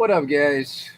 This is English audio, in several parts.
What up, guys?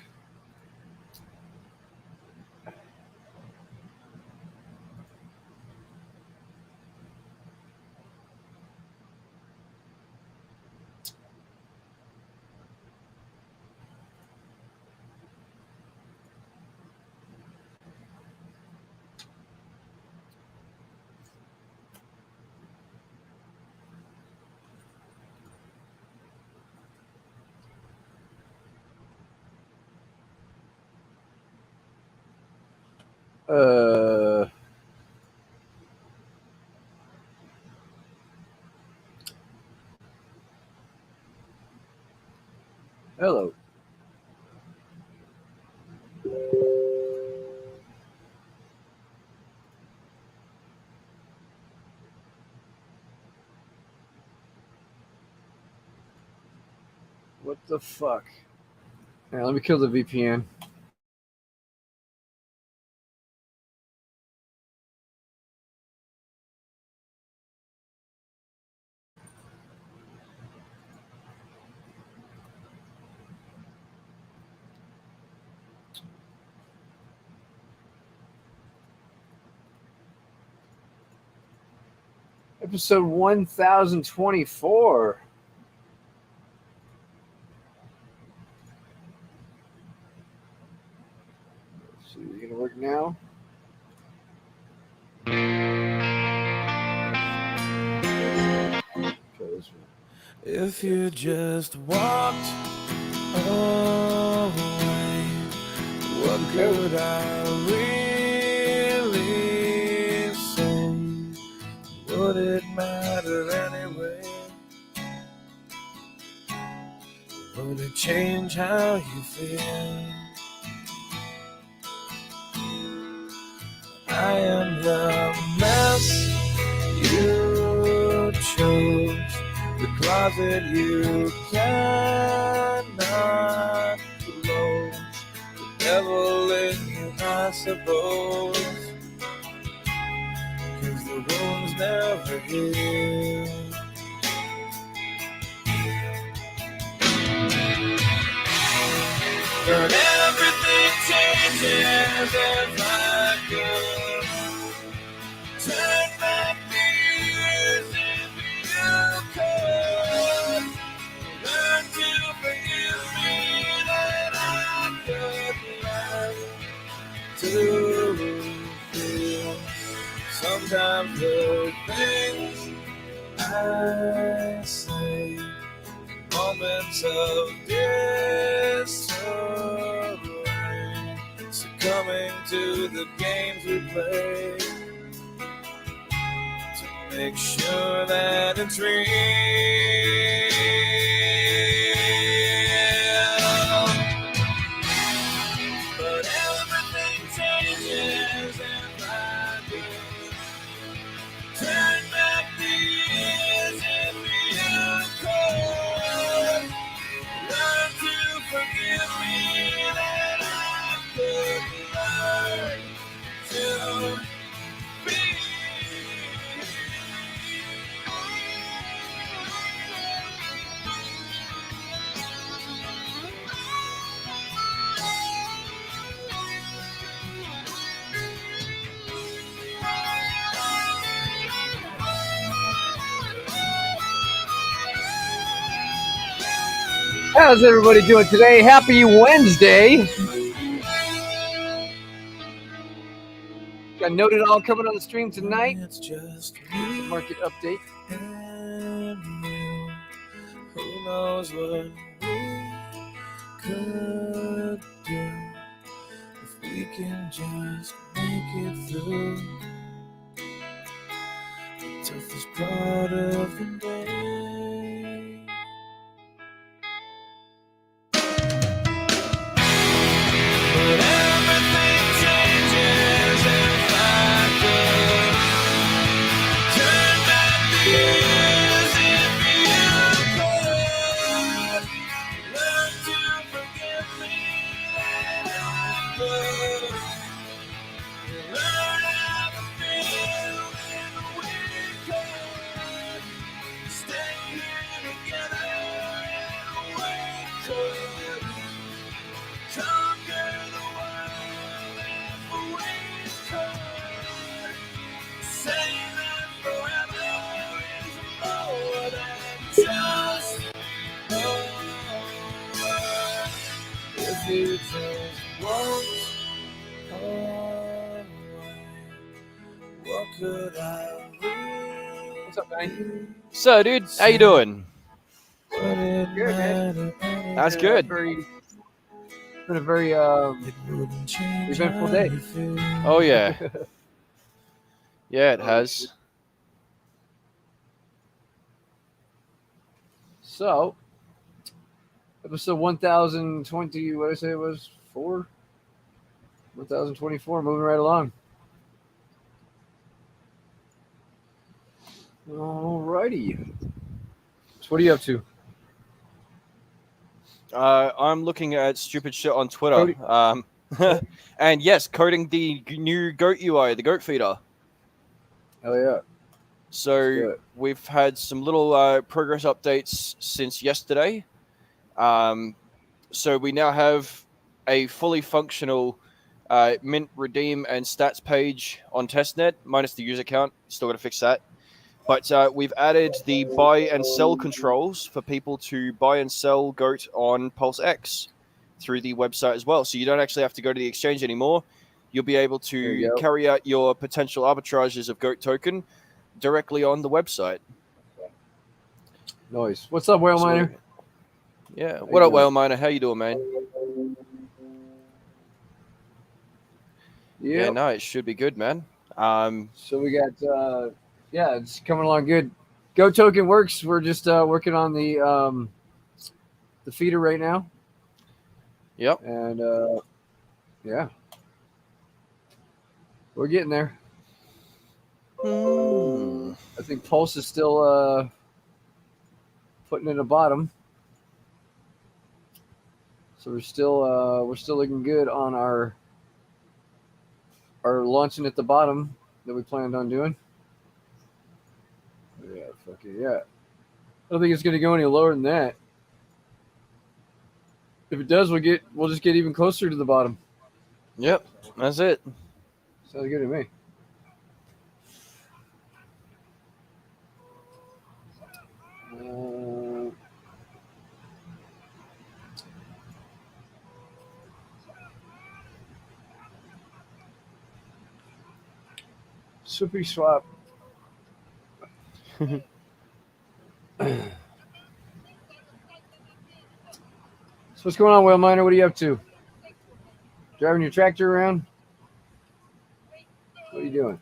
Hello. What the fuck? Yeah, let me kill the VPN. Episode 1024. Let's see, is it gonna work now? If you just walked away, what could I really say? Would it matter anyway? Would it change how you feel? I am the mess you chose, the closet you cannot close, the devil in you, I suppose, 'cause the wounds never heal. But everything changes if I could turn back the years if you could. Learn to forgive me that I could learn to feel. Sometimes the things I say, moments of disarray, succumbing to the games we play, to make sure that it's real. But everything changes if I do. Turn back the years if you could. Learn to forgive me that I could learn to be. How's everybody doing today? Happy Wednesday. Got Noted All coming on the stream tonight. It's just Market update. and you. Who knows what we could do if we can just make it through the toughest part of the day. But everything changes if I could turn back the years if you could. Learn to forgive me that I could. Learn how to feel when we could. Stay could I What's up, man? So, dude, how you doing? Good, man. That's good. It's been a very eventful day. Oh yeah, yeah, it has. So, episode 1020, what did I say it was? 4? 1024, moving right along. Alrighty. So what are you up to? I'm looking at stupid shit on Twitter. And yes, coding the new Goat UI, the Goat feeder. Hell yeah. So we've had some little progress updates since yesterday. So we now have a fully functional mint, redeem, and stats page on testnet, minus the user count. Still got to fix that. But we've added the buy and sell controls for people to buy and sell Goat on Pulse X through the website as well. So you don't actually have to go to the exchange anymore. You'll be able to carry out your potential arbitrages of Goat token directly on the website. Nice. What's up, Whale Miner? Yeah. What up, Whale Miner? How you doing, man? Yeah, no, it should be good, man. So we got, it's coming along good. Go token works. We're just working on the feeder right now. Yep. And yeah, we're getting there. I think Pulse is still putting in a bottom. So we're still looking good on our launching at the bottom that we planned on doing. Yeah, fuck it, yeah. I don't think it's gonna go any lower than that. If it does, we'll just get even closer to the bottom. Yep, that's it. Sounds good to me. Super swap. So what's going on, Whale Miner? What are you up to? Driving your tractor around? What are you doing?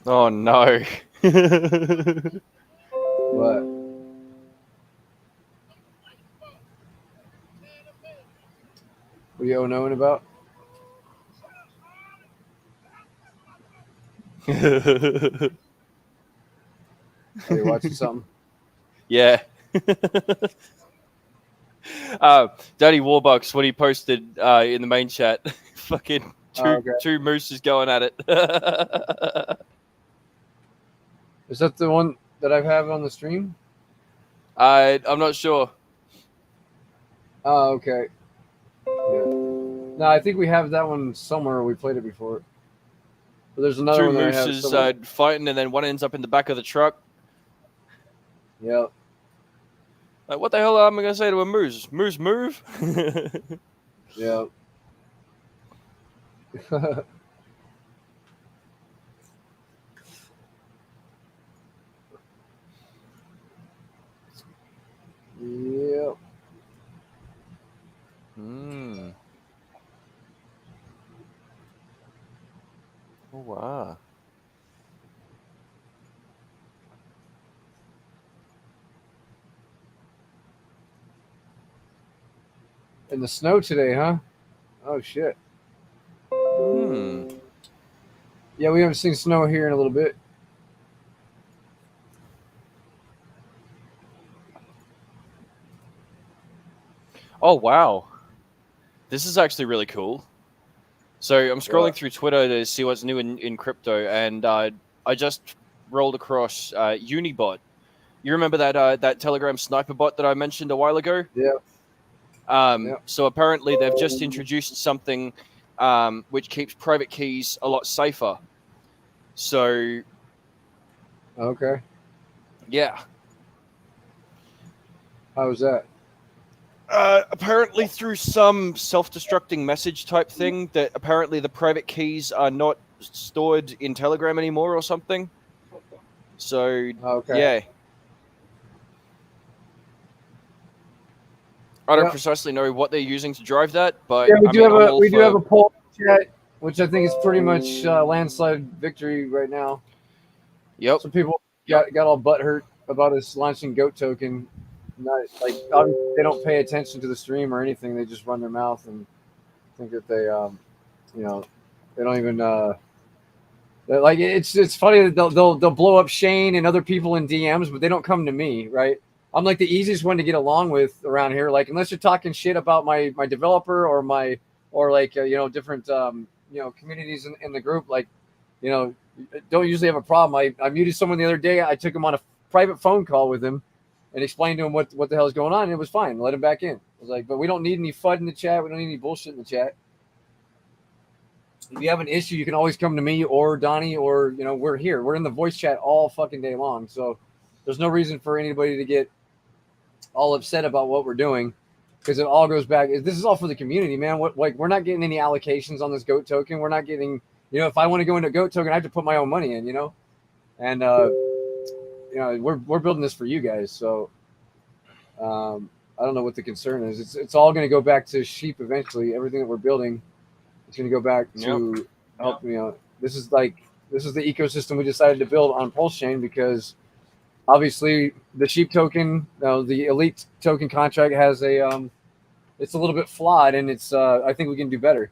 Oh no. What? What are you knowing about? Are you watching something? Yeah. Daddy Warbucks, what he posted in the main chat, fucking two mooses going at it. Is that the one that I have on the stream? I'm not sure. Oh, okay. Yeah. No, I think we have that one somewhere. We played it before. But there's another two one that mooses I have fighting, and then one ends up in the back of the truck. Yep. Like, what the hell am I going to say to a moose? Moose, move? Yep. Yep. Oh, wow. In the snow today, huh? Oh, shit. Yeah, we haven't seen snow here in a little bit. Oh, wow. This is actually really cool. So I'm scrolling through Twitter to see what's new in crypto, and I just rolled across Unibot. You remember that Telegram sniper bot that I mentioned a while ago? Yeah. So apparently they've just introduced something which keeps private keys a lot safer. So... Okay. Yeah. How was that? Apparently through some self-destructing message type thing that apparently the private keys are not stored in Telegram anymore or something. So Okay. yeah, I don't Yeah. precisely know what they're using to drive that, but Yeah, I mean, I'm all we do have for. a poll chat, which I think is pretty much landslide victory right now. Yep. Some people got all butthurt about us launching Goat Token. Not like obviously they don't pay attention to the stream or anything. They just run their mouth and think that they you know they don't even like it's funny that they'll blow up Shane and other people in DMs, but they don't come to me, right? I'm like the easiest one to get along with around here. Like unless you're talking shit about my developer or like different communities in the group, like don't usually have a problem. I muted someone the other day. I took him on a private phone call with him and explained to him what the hell is going on, and it was fine. Let him back in. I was like, but we don't need any FUD in the chat. We don't need any bullshit in the chat. If you have an issue, you can always come to me or Donnie, or we're here. We're in the voice chat all fucking day long. So there's no reason for anybody to get all upset about what we're doing, because it all goes back. This is all for the community, man. We're not getting any allocations on this Goat Token. We're not getting, if I want to go into Goat Token, I have to put my own money in, and we're building this for you guys. So I don't know what the concern is. It's all going to go back to Sheep eventually. Everything that we're building, it's going to go back to help. This is the ecosystem we decided to build on Pulse Chain, because obviously the Sheep token, the elite token contract has it's a little bit flawed, and it's I think we can do better.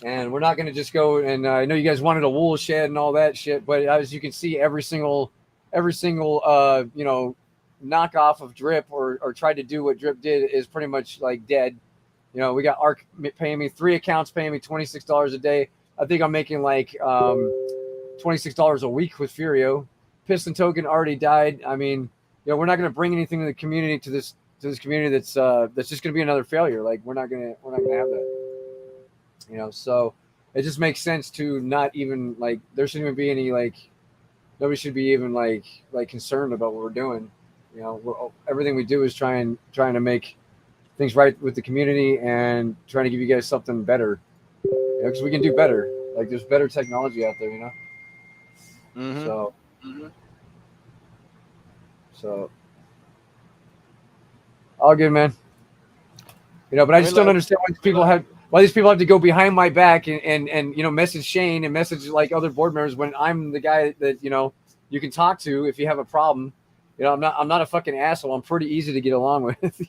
And we're not going to just go and I know you guys wanted a wool shed and all that shit, but as you can see, every single knockoff of Drip or tried to do what Drip did is pretty much like dead. We got ARC paying me 3 accounts, paying me $26 a day. I think I'm making like $26 a week with Furio. Piston token already died. I mean, we're not going to bring anything to the community, to this community that's just going to be another failure. Like we're not going to have that. So it just makes sense to not even like there shouldn't even be any nobody should be even like concerned about what we're doing. Everything we do is trying to make things right with the community and trying to give you guys something better, because we can do better. Like there's better technology out there, Mm-hmm. So all good, man. But I just don't understand why these people have to go behind my back and message Shane and message like other board members when I'm the guy that you can talk to if you have a problem. I'm not a fucking asshole. I'm pretty easy to get along with.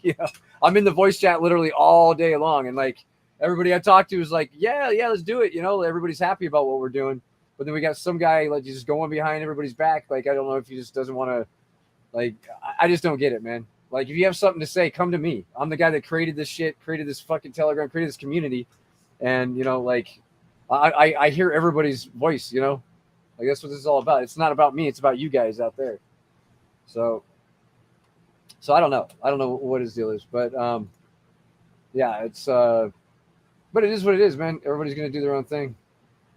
I'm in the voice chat literally all day long, and like everybody I talk to is like, yeah, let's do it. Everybody's happy about what we're doing. But then we got some guy like just going behind everybody's back. Like I don't know if he just doesn't want to. Like I just don't get it, man. Like if you have something to say, come to me. I'm the guy that created this shit, created this fucking Telegram, created this community, and I hear everybody's voice. Like that's what this is all about. It's not about me. It's about you guys out there. So I don't know. I don't know what his deal is, but yeah, it's but it is what it is, man. Everybody's gonna do their own thing.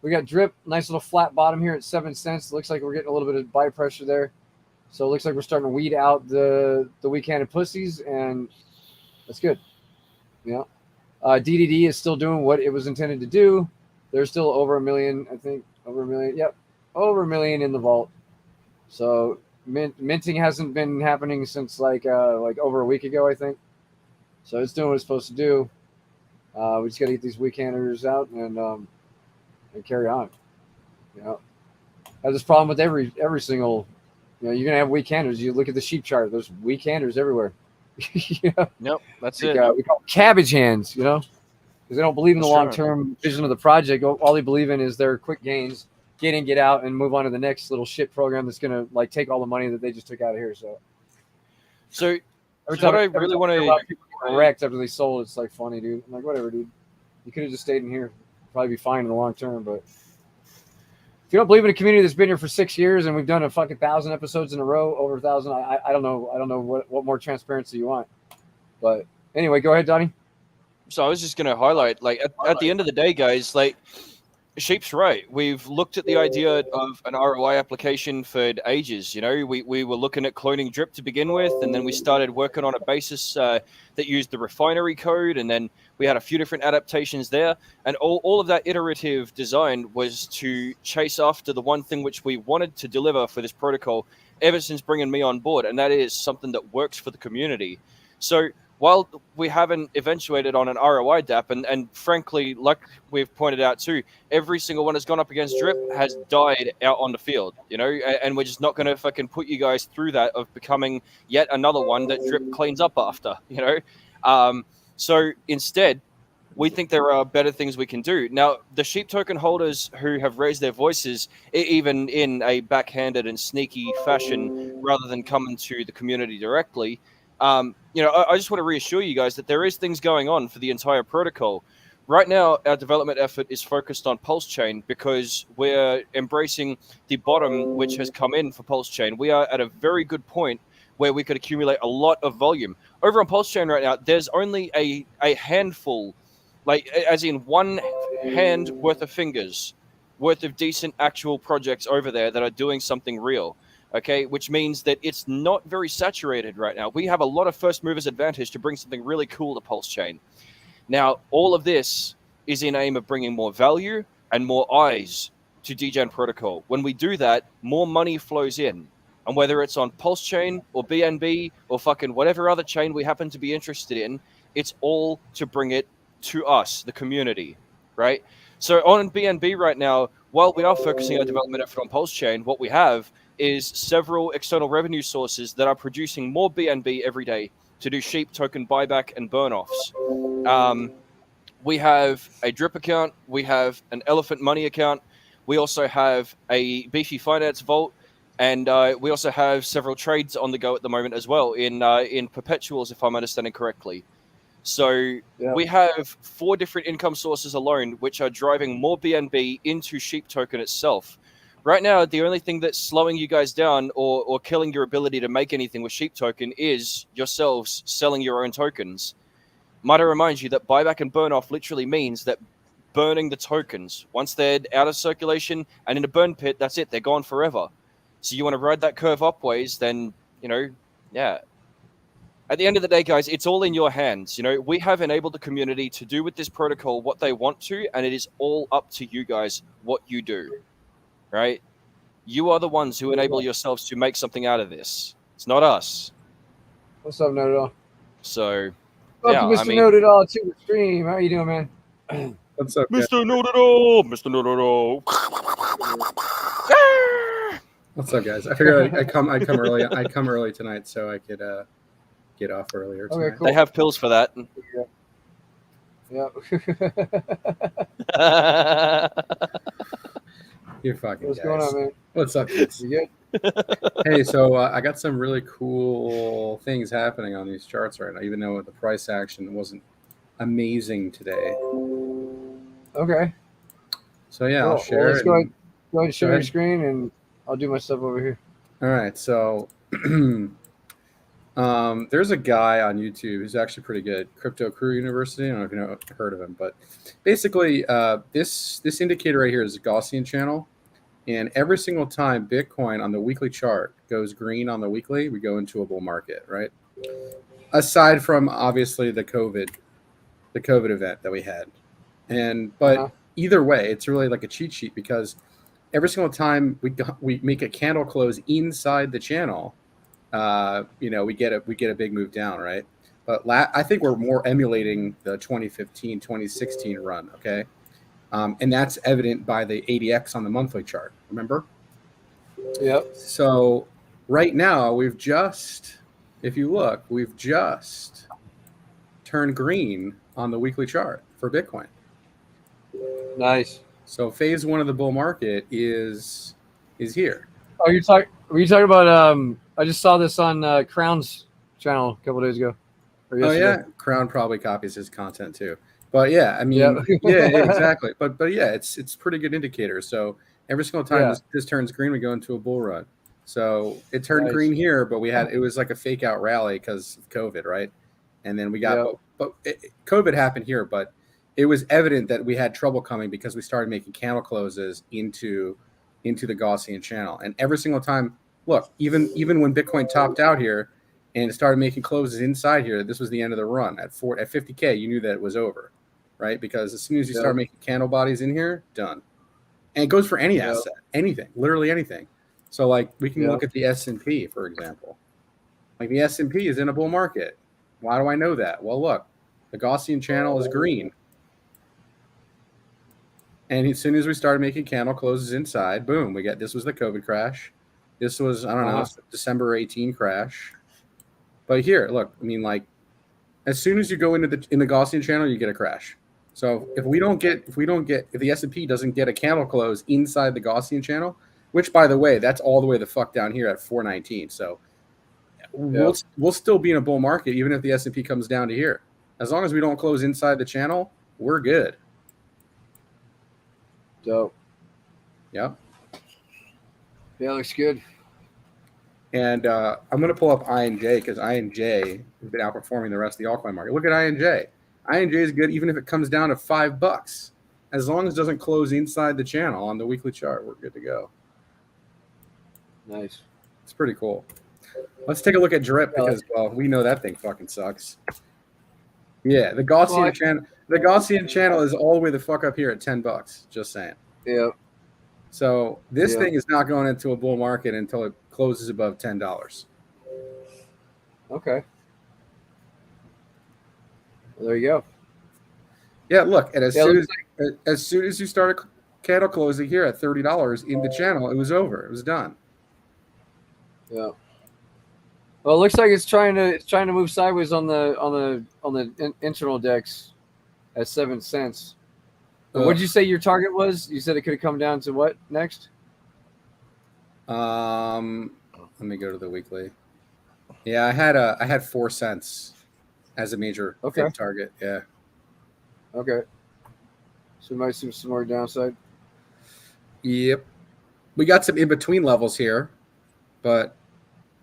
We got Drip, nice little flat bottom here at 7 cents. Looks like we're getting a little bit of buy pressure there. So it looks like we're starting to weed out the weak-handed pussies, and that's good. DDD is still doing what it was intended to do. There's still over 1 million, I think. Over 1 million. Yep, over 1 million in the vault. So minting hasn't been happening since like over a week ago, I think. So it's doing what it's supposed to do. We just got to get these weak-handers out and carry on. I have this problem with every single. You're gonna have weak handers. You look at the sheep chart; there's weak handers everywhere. Nope, that's like, it. We call them cabbage hands, because they don't believe in the long-term vision of the project. All they believe in is their quick gains, get in, get out, and move on to the next little shit program that's gonna like take all the money that they just took out of here. So what I really want to wrecked after they sold, it's like funny, dude. I'm like, whatever, dude. You could have just stayed in here, probably be fine in the long term, but. If you don't believe in a community that's been here for 6 years and we've done a fucking 1,000 episodes in a row, over 1,000, I don't know. I don't know what more transparency you want. But anyway, go ahead, Donnie. So I was just going to highlight, like, at the end of the day, guys, like, Sheep's right. We've looked at the idea of an ROI application for ages. We were looking at cloning drip to begin with, and then we started working on a basis that used the refinery code, and then we had a few different adaptations there. And all of that iterative design was to chase after the one thing which we wanted to deliver for this protocol ever since bringing me on board, and that is something that works for the community. So while we haven't eventuated on an ROI DApp, and frankly, like we've pointed out too, every single one that's gone up against drip has died out on the field, and we're just not going to fucking put you guys through that of becoming yet another one that drip cleans up after. So instead, we think there are better things we can do. Now, the sheep token holders who have raised their voices, even in a backhanded and sneaky fashion, rather than coming to the community directly, I just want to reassure you guys that there is things going on for the entire protocol. Right now, our development effort is focused on Pulse Chain because we're embracing the bottom which has come in for Pulse Chain. We are at a very good point where we could accumulate a lot of volume. Over on Pulse Chain right now, there's only a handful, like as in one hand worth of fingers worth of decent actual projects over there that are doing something real. Okay, which means that it's not very saturated right now. We have a lot of first movers advantage to bring something really cool to Pulse Chain. Now, all of this is in aim of bringing more value and more eyes to DGen Protocol. When we do that, more money flows in. And whether it's on Pulse Chain or BNB or fucking whatever other chain we happen to be interested in, it's all to bring it to us, the community, right? So on BNB right now, while we are focusing our development effort on Pulse Chain, what we have is several external revenue sources that are producing more BNB every day to do sheep token buyback and burn offs. We have a drip account, we have an elephant money account, we also have a beefy finance vault, and we also have several trades on the go at the moment as well in perpetuals, if I'm understanding correctly. So we have 4 different income sources alone, which are driving more BNB into sheep token itself. Right now, the only thing that's slowing you guys down or killing your ability to make anything with sheep token is yourselves selling your own tokens. Might I remind you that buyback and burn off literally means that burning the tokens. Once they're out of circulation and in a burn pit, that's it. They're gone forever. So you want to ride that curve upways, then, yeah. At the end of the day, guys, it's all in your hands. We have enabled the community to do with this protocol what they want to, and it is all up to you guys what you do. Right? You are the ones who enable yourselves to make something out of this. It's not us. What's up, Note It All? So, welcome, Mr. Note It All, to the stream. How you doing, man? What's up, Mr. Note It All? Mr. Note It All. What's up, guys? I figured I'd come early. I'd come early tonight so I could get off earlier tonight. Okay, cool. They have pills for that. Yeah. You fucking What's guys. going on, man? What's up, kids? You good? Hey, so I got some really cool things happening on these charts right now, even though the price action wasn't amazing today. Okay. So yeah, Cool. I'll share. Let's go ahead and share your screen, and I'll do my stuff over here. All right, so there's a guy on YouTube who's actually pretty good, Crypto Crew University. I don't know if you've heard of him, but basically this indicator right here is a Gaussian channel, and every single time Bitcoin on the weekly chart goes green on the weekly, we go into a bull market, right? Aside from obviously the COVID event that we had, but either way, it's really like a cheat sheet because every single time we make a candle close inside the channel, we get a big move down, right? But I think we're more emulating the 2015, 2016 run, okay? And that's evident by the ADX on the monthly chart, remember? Yep. So right now, if you look, we've just turned green on the weekly chart for Bitcoin. Nice. So phase 1 of the bull market is here. Oh, were you talking about? I just saw this on Crown's channel a couple days ago. Oh yeah, Crown probably copies his content too. But yeah, I mean, yeah, exactly. But yeah, it's pretty good indicator. So every single time this turns green, we go into a bull run. So it turned green here, but it was like a fake out rally because of COVID, right? And then we got, COVID happened here, but it was evident that we had trouble coming because we started making candle closes into the Gaussian channel. And every single time, look, even when Bitcoin topped out here and it started making closes inside here, this was the end of the run. At 50K, you knew that it was over, right? Because as soon as you start making candle bodies in here, done. And it goes for any asset, anything, literally anything. So like we can look at the S&P, for example. Like the S&P is in a bull market. Why do I know that? Well, look, the Gaussian channel is green. And as soon as we started making candle closes inside, boom, we got, this was the COVID crash. This was, I don't know, December 18 crash. But here, look, I mean, like, as soon as you go into the Gaussian channel, you get a crash. So if the S&P doesn't get a candle close inside the Gaussian channel, which by the way, that's all the way the fuck down here at 419. So we'll still be in a bull market even if the S&P comes down to here. As long as we don't close inside the channel, we're good. Dope. Yep. Yeah, looks good. And I'm going to pull up INJ because INJ has been outperforming the rest of the altcoin market. Look at INJ. INJ is good even if it comes down to $5. As long as it doesn't close inside the channel on the weekly chart, we're good to go. Nice. It's pretty cool. Let's take a look at DRIP because, well, we know that thing fucking sucks. Yeah, the Gaussian channel. The Gaussian channel is all the way the fuck up here at $10. Just saying. Yeah. So this thing is not going into a bull market until it closes above $10. Okay. Well, there you go. Yeah, look, and as soon as you start a candle closing here at $30 in the channel, it was over. It was done. Yeah. Well, it looks like it's trying to move sideways on the internal DEX at 7 cents. What did you say your target was? You said it could have come down to what next? Let me go to the weekly. Yeah, I had 4 cents as a major target. Yeah. Okay. So we might see some more downside. Yep. We got some in between levels here, but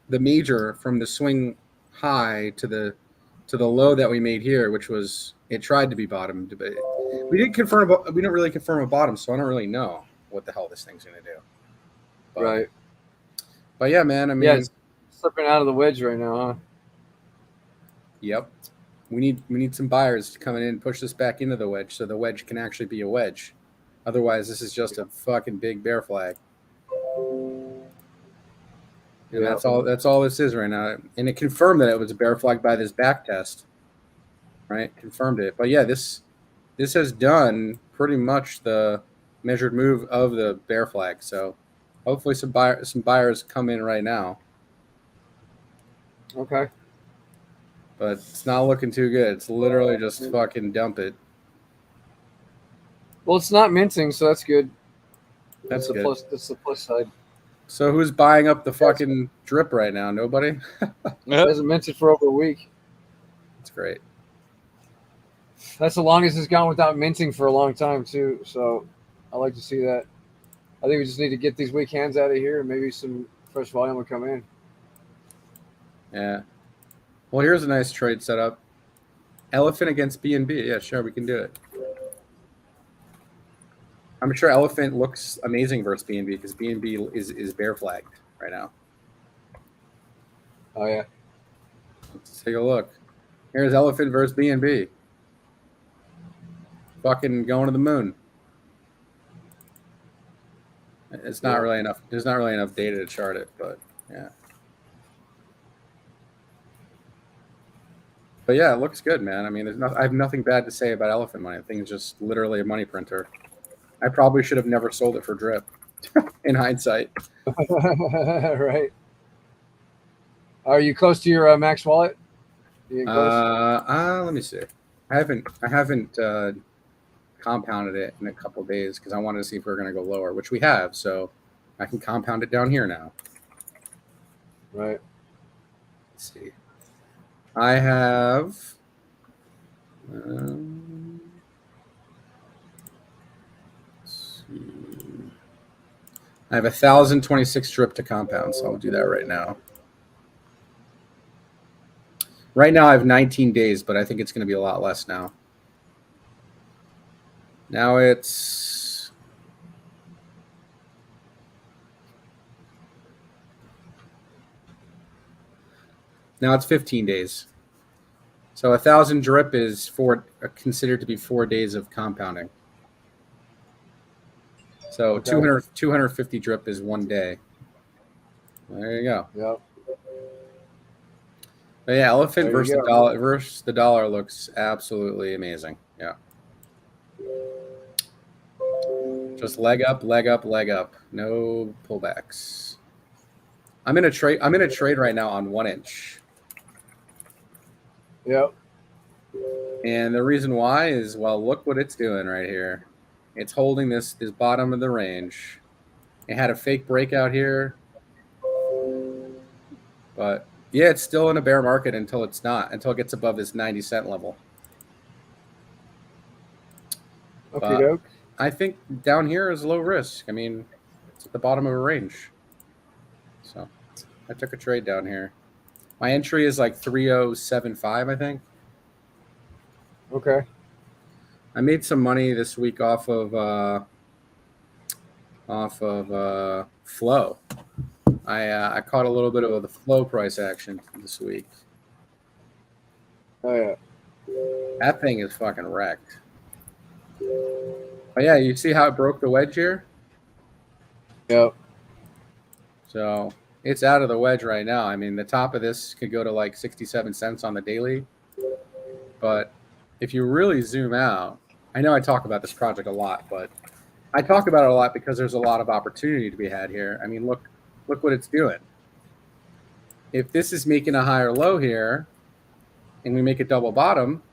the major from the swing high to the low that we made here, which was it tried to be bottomed, but we didn't really confirm a bottom, so I don't really know what the hell this thing's gonna do. But, right. But yeah, man. I mean, it's slipping out of the wedge right now, huh? Yep. We need some buyers to come in and push this back into the wedge, so the wedge can actually be a wedge. Otherwise, this is just a fucking big bear flag. And that's all this is right now. And it confirmed that it was a bear flag by this back test. Right? Confirmed it. But yeah, this has done pretty much the measured move of the bear flag. So hopefully some buyers come in right now. Okay. But it's not looking too good. It's literally just fucking dump it. Well, it's not minting, so that's good. That's good. That's the plus side. So who's buying up the fucking drip right now? Nobody? It hasn't minted for over a week. That's great. That's the longest it's gone without minting for a long time, too. So I like to see that. I think we just need to get these weak hands out of here and maybe some fresh volume will come in. Yeah. Well, here's a nice trade setup. Elephant against BNB. Yeah, sure, we can do it. I'm sure Elephant looks amazing versus BNB because BNB is bear flagged right now. Oh, yeah. Let's take a look. Here's Elephant versus BNB. Fucking going to the moon. It's not really enough. There's not really enough data to chart it, but yeah. But yeah, it looks good, man. I mean, I have nothing bad to say about Elephant Money. I think it's just literally a money printer. I probably should have never sold it for drip in hindsight. Right. Are you close to your max wallet? Let me see. I haven't compounded it in a couple of days because I wanted to see if we were going to go lower, which we have. So I can compound it down here now. Right. Let's see. I have I have 1,026 drip to compound, so I'll do that right now. Right now I have 19 days, but I think it's going to be a lot less now. Now it's now it's 15 days. So 1,000 drip is considered to be 4 days of compounding. So Okay. 250 drip is 1 day. There you go. Yep. But yeah, elephant There you versus the dollar looks absolutely amazing. Yeah. Just leg up, leg up, leg up. No pullbacks. I'm in a trade right now on 1 inch. Yep. And the reason why is, well, look what it's doing right here. It's holding this bottom of the range. It had a fake breakout here. But yeah, it's still in a bear market until it gets above this 90-cent level. Okay, doke. I think down here is low risk. I mean, it's at the bottom of a range. So I took a trade down here. My entry is like 3075, I think. Okay. I made some money this week off of flow. I caught a little bit of the flow price action this week. Oh yeah. That thing is fucking wrecked. But yeah, you see how it broke the wedge here? Yep. So it's out of the wedge right now. I mean, the top of this could go to like 67 cents on the daily. But if you really zoom out, I know I talk about this project a lot, but I talk about it a lot because there's a lot of opportunity to be had here. I mean, look what it's doing. If this is making a higher low here and we make a double bottom,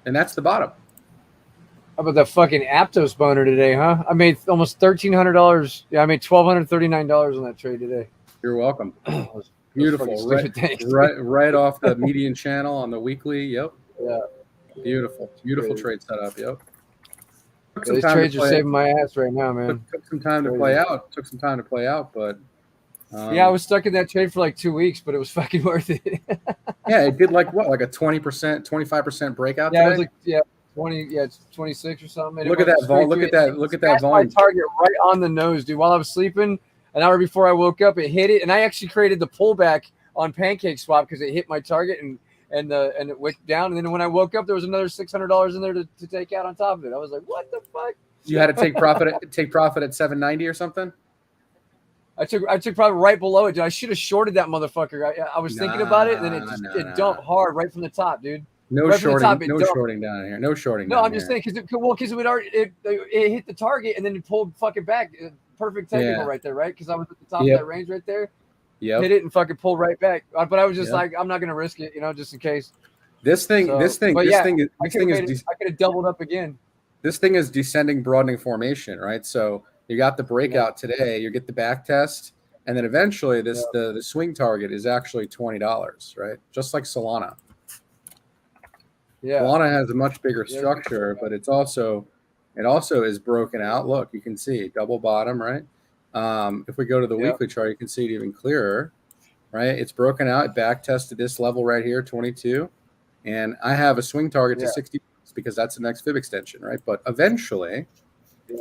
then that's the bottom. How about that fucking Aptos boner today, huh? I made almost $1,300. Yeah, I made $1,239 on that trade today. You're welcome. Those Beautiful. fucking stupid things. Right off the median channel on the weekly. Yep. Yeah. Beautiful trade setup. Yep. Yeah, these trades are saving my ass right now, man. Took some time to play out. But yeah, I was stuck in that trade for like 2 weeks, but it was fucking worth it. yeah, it did like what, like a 20%, 25% breakout. Yeah, today? it was like 20. Yeah, it's 26 or something. Look at that volume. Look at that volume. My target right on the nose, dude. While I was sleeping, an hour before I woke up, it hit it, and I actually created the pullback on Pancake Swap because it hit my target and it went down. And then when I woke up, there was another $600 in there to take out on top of it. I was like, what the fuck? You had to take profit at 790 or something. I took probably right below it, dude. I should have shorted that motherfucker. I was thinking about it, and then it dumped hard right from the top, dude. No right shorting. No shorting down here. No shorting. No, I'm just saying because it hit the target and then it pulled fucking back. Perfect technical right there, right? Because I was at the top of that range right there. Yeah. Hit it and fucking pulled right back. But I was just like, I'm not gonna risk it, just in case. I could have doubled up again. This thing is descending broadening formation, right? So you got the breakout today, you get the back test, and then eventually the swing target is actually $20, right? Just like Solana. Yeah. Solana has a much bigger structure, but it also is broken out. Look, you can see double bottom, right? If we go to the weekly chart, you can see it even clearer, right? It's broken out. It back tested this level right here, 22. And I have a swing target to 60 because that's the next fib extension, right? But eventually it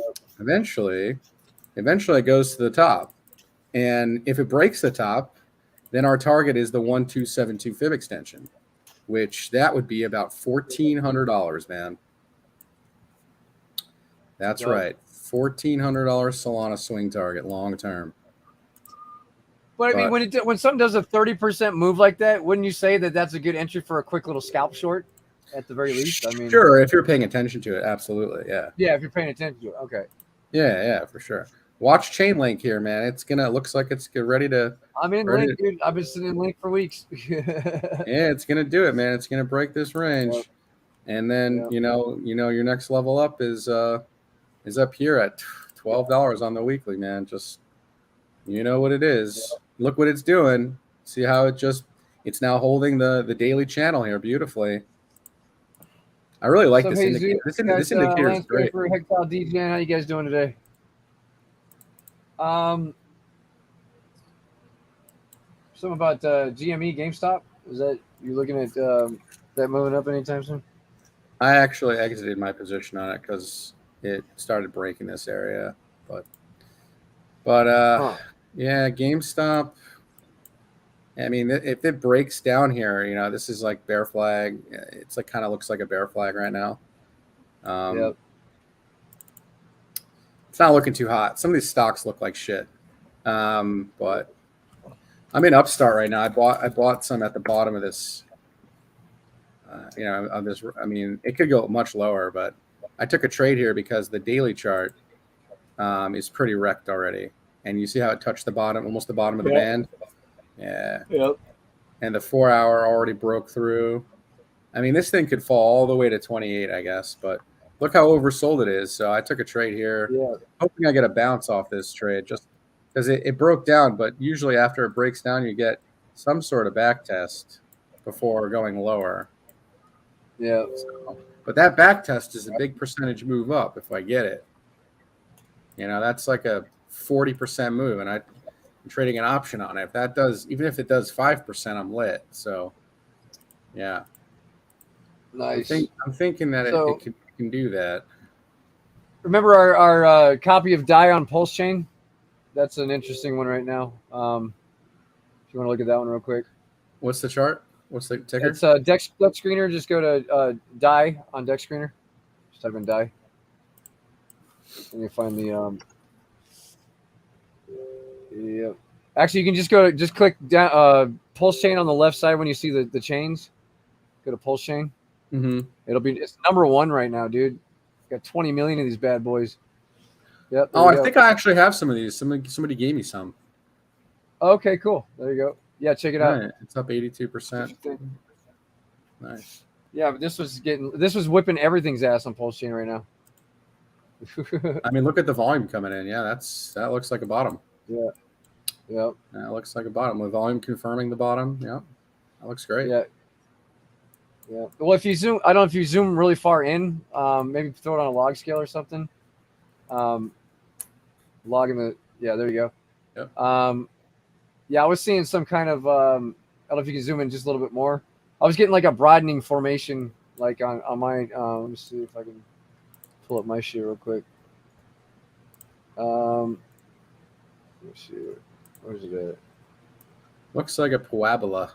goes to the top. And if it breaks the top, then our target is the 1272 fib extension, which that would be about $1,400, man. That's right. $1,400 Solana swing target long term. But I mean, when something does a 30% move like that, wouldn't you say that that's a good entry for a quick little scalp short at the very least? I mean, sure, if you're paying attention to it, absolutely, yeah. Yeah, if you're paying attention to it, okay. Yeah, for sure. Watch Chainlink here, man. Looks like it's ready to. I'm in Link, dude. I've been sitting in Link for weeks. Yeah, it's gonna do it, man. It's gonna break this range, and then your next level up is up here at $12 on the weekly, man. Just what it is. Look what it's doing. See how it's now holding the daily channel here beautifully. I really like this indicator. This indicator is great. For Hextile DJ, how you guys doing today? Something about GME GameStop. Is that you're looking at that moving up anytime soon? I actually exited my position on it because it started breaking this area. But Huh. yeah, GameStop. I mean, if it breaks down here, this is like bear flag. It's like kind of looks like a bear flag right now. Yep. It's not looking too hot. Some of these stocks look like shit. But I'm in Upstart right now. I bought some at the bottom of this. On this. I mean, it could go much lower, but I took a trade here because the daily chart is pretty wrecked already, and you see how it touched the bottom, almost the bottom of the band. Yeah. Yep. And the 4-hour already broke through. I mean, this thing could fall all the way to 28, I guess, but look how oversold it is. So I took a trade here, Yeah. hoping I get a bounce off this trade just because it broke down. But usually after it breaks down, you get some sort of back test before going lower. Yeah. But that back test is a big percentage move up if I get it. That's like a 40% move, and I'm trading an option on it. If that does, even if it does 5%, I'm lit. So, yeah. Nice. I'm thinking that So- it can do that. Remember our copy of Die on Pulse Chain? That's an interesting one right now. If you want to look at that one real quick. What's the chart? What's the ticker? It's Dex Screener. Just go to Die on Dex Screener. Just type in Die. And you find the yeah. Actually, you can just click down Pulse Chain on the left side when you see the chains. Go to Pulse Chain. Mm-hmm. It's number 1 right now, dude. Got 20 million of these bad boys. Yep. Oh, I think I actually have some of these. Somebody gave me some. Okay, cool. There you go. Yeah, check it out. Right. It's up 82%. Nice. Yeah, but this was whipping everything's ass on Pulse Chain right now. I mean, look at the volume coming in. Yeah, that looks like a bottom. Yeah. Yep. That looks like a bottom. The volume confirming the bottom. Yeah, that looks great. Yeah. Yeah. Well, if you zoom, I don't know if you zoom really far in, maybe throw it on a log scale or something. Logging there you go. Yep. Yeah, I was seeing some kind of, I don't know if you can zoom in just a little bit more. I was getting like a broadening formation, like on my, let me see if I can pull up my shit real quick. Let me see, where's it at? Looks like a parabola.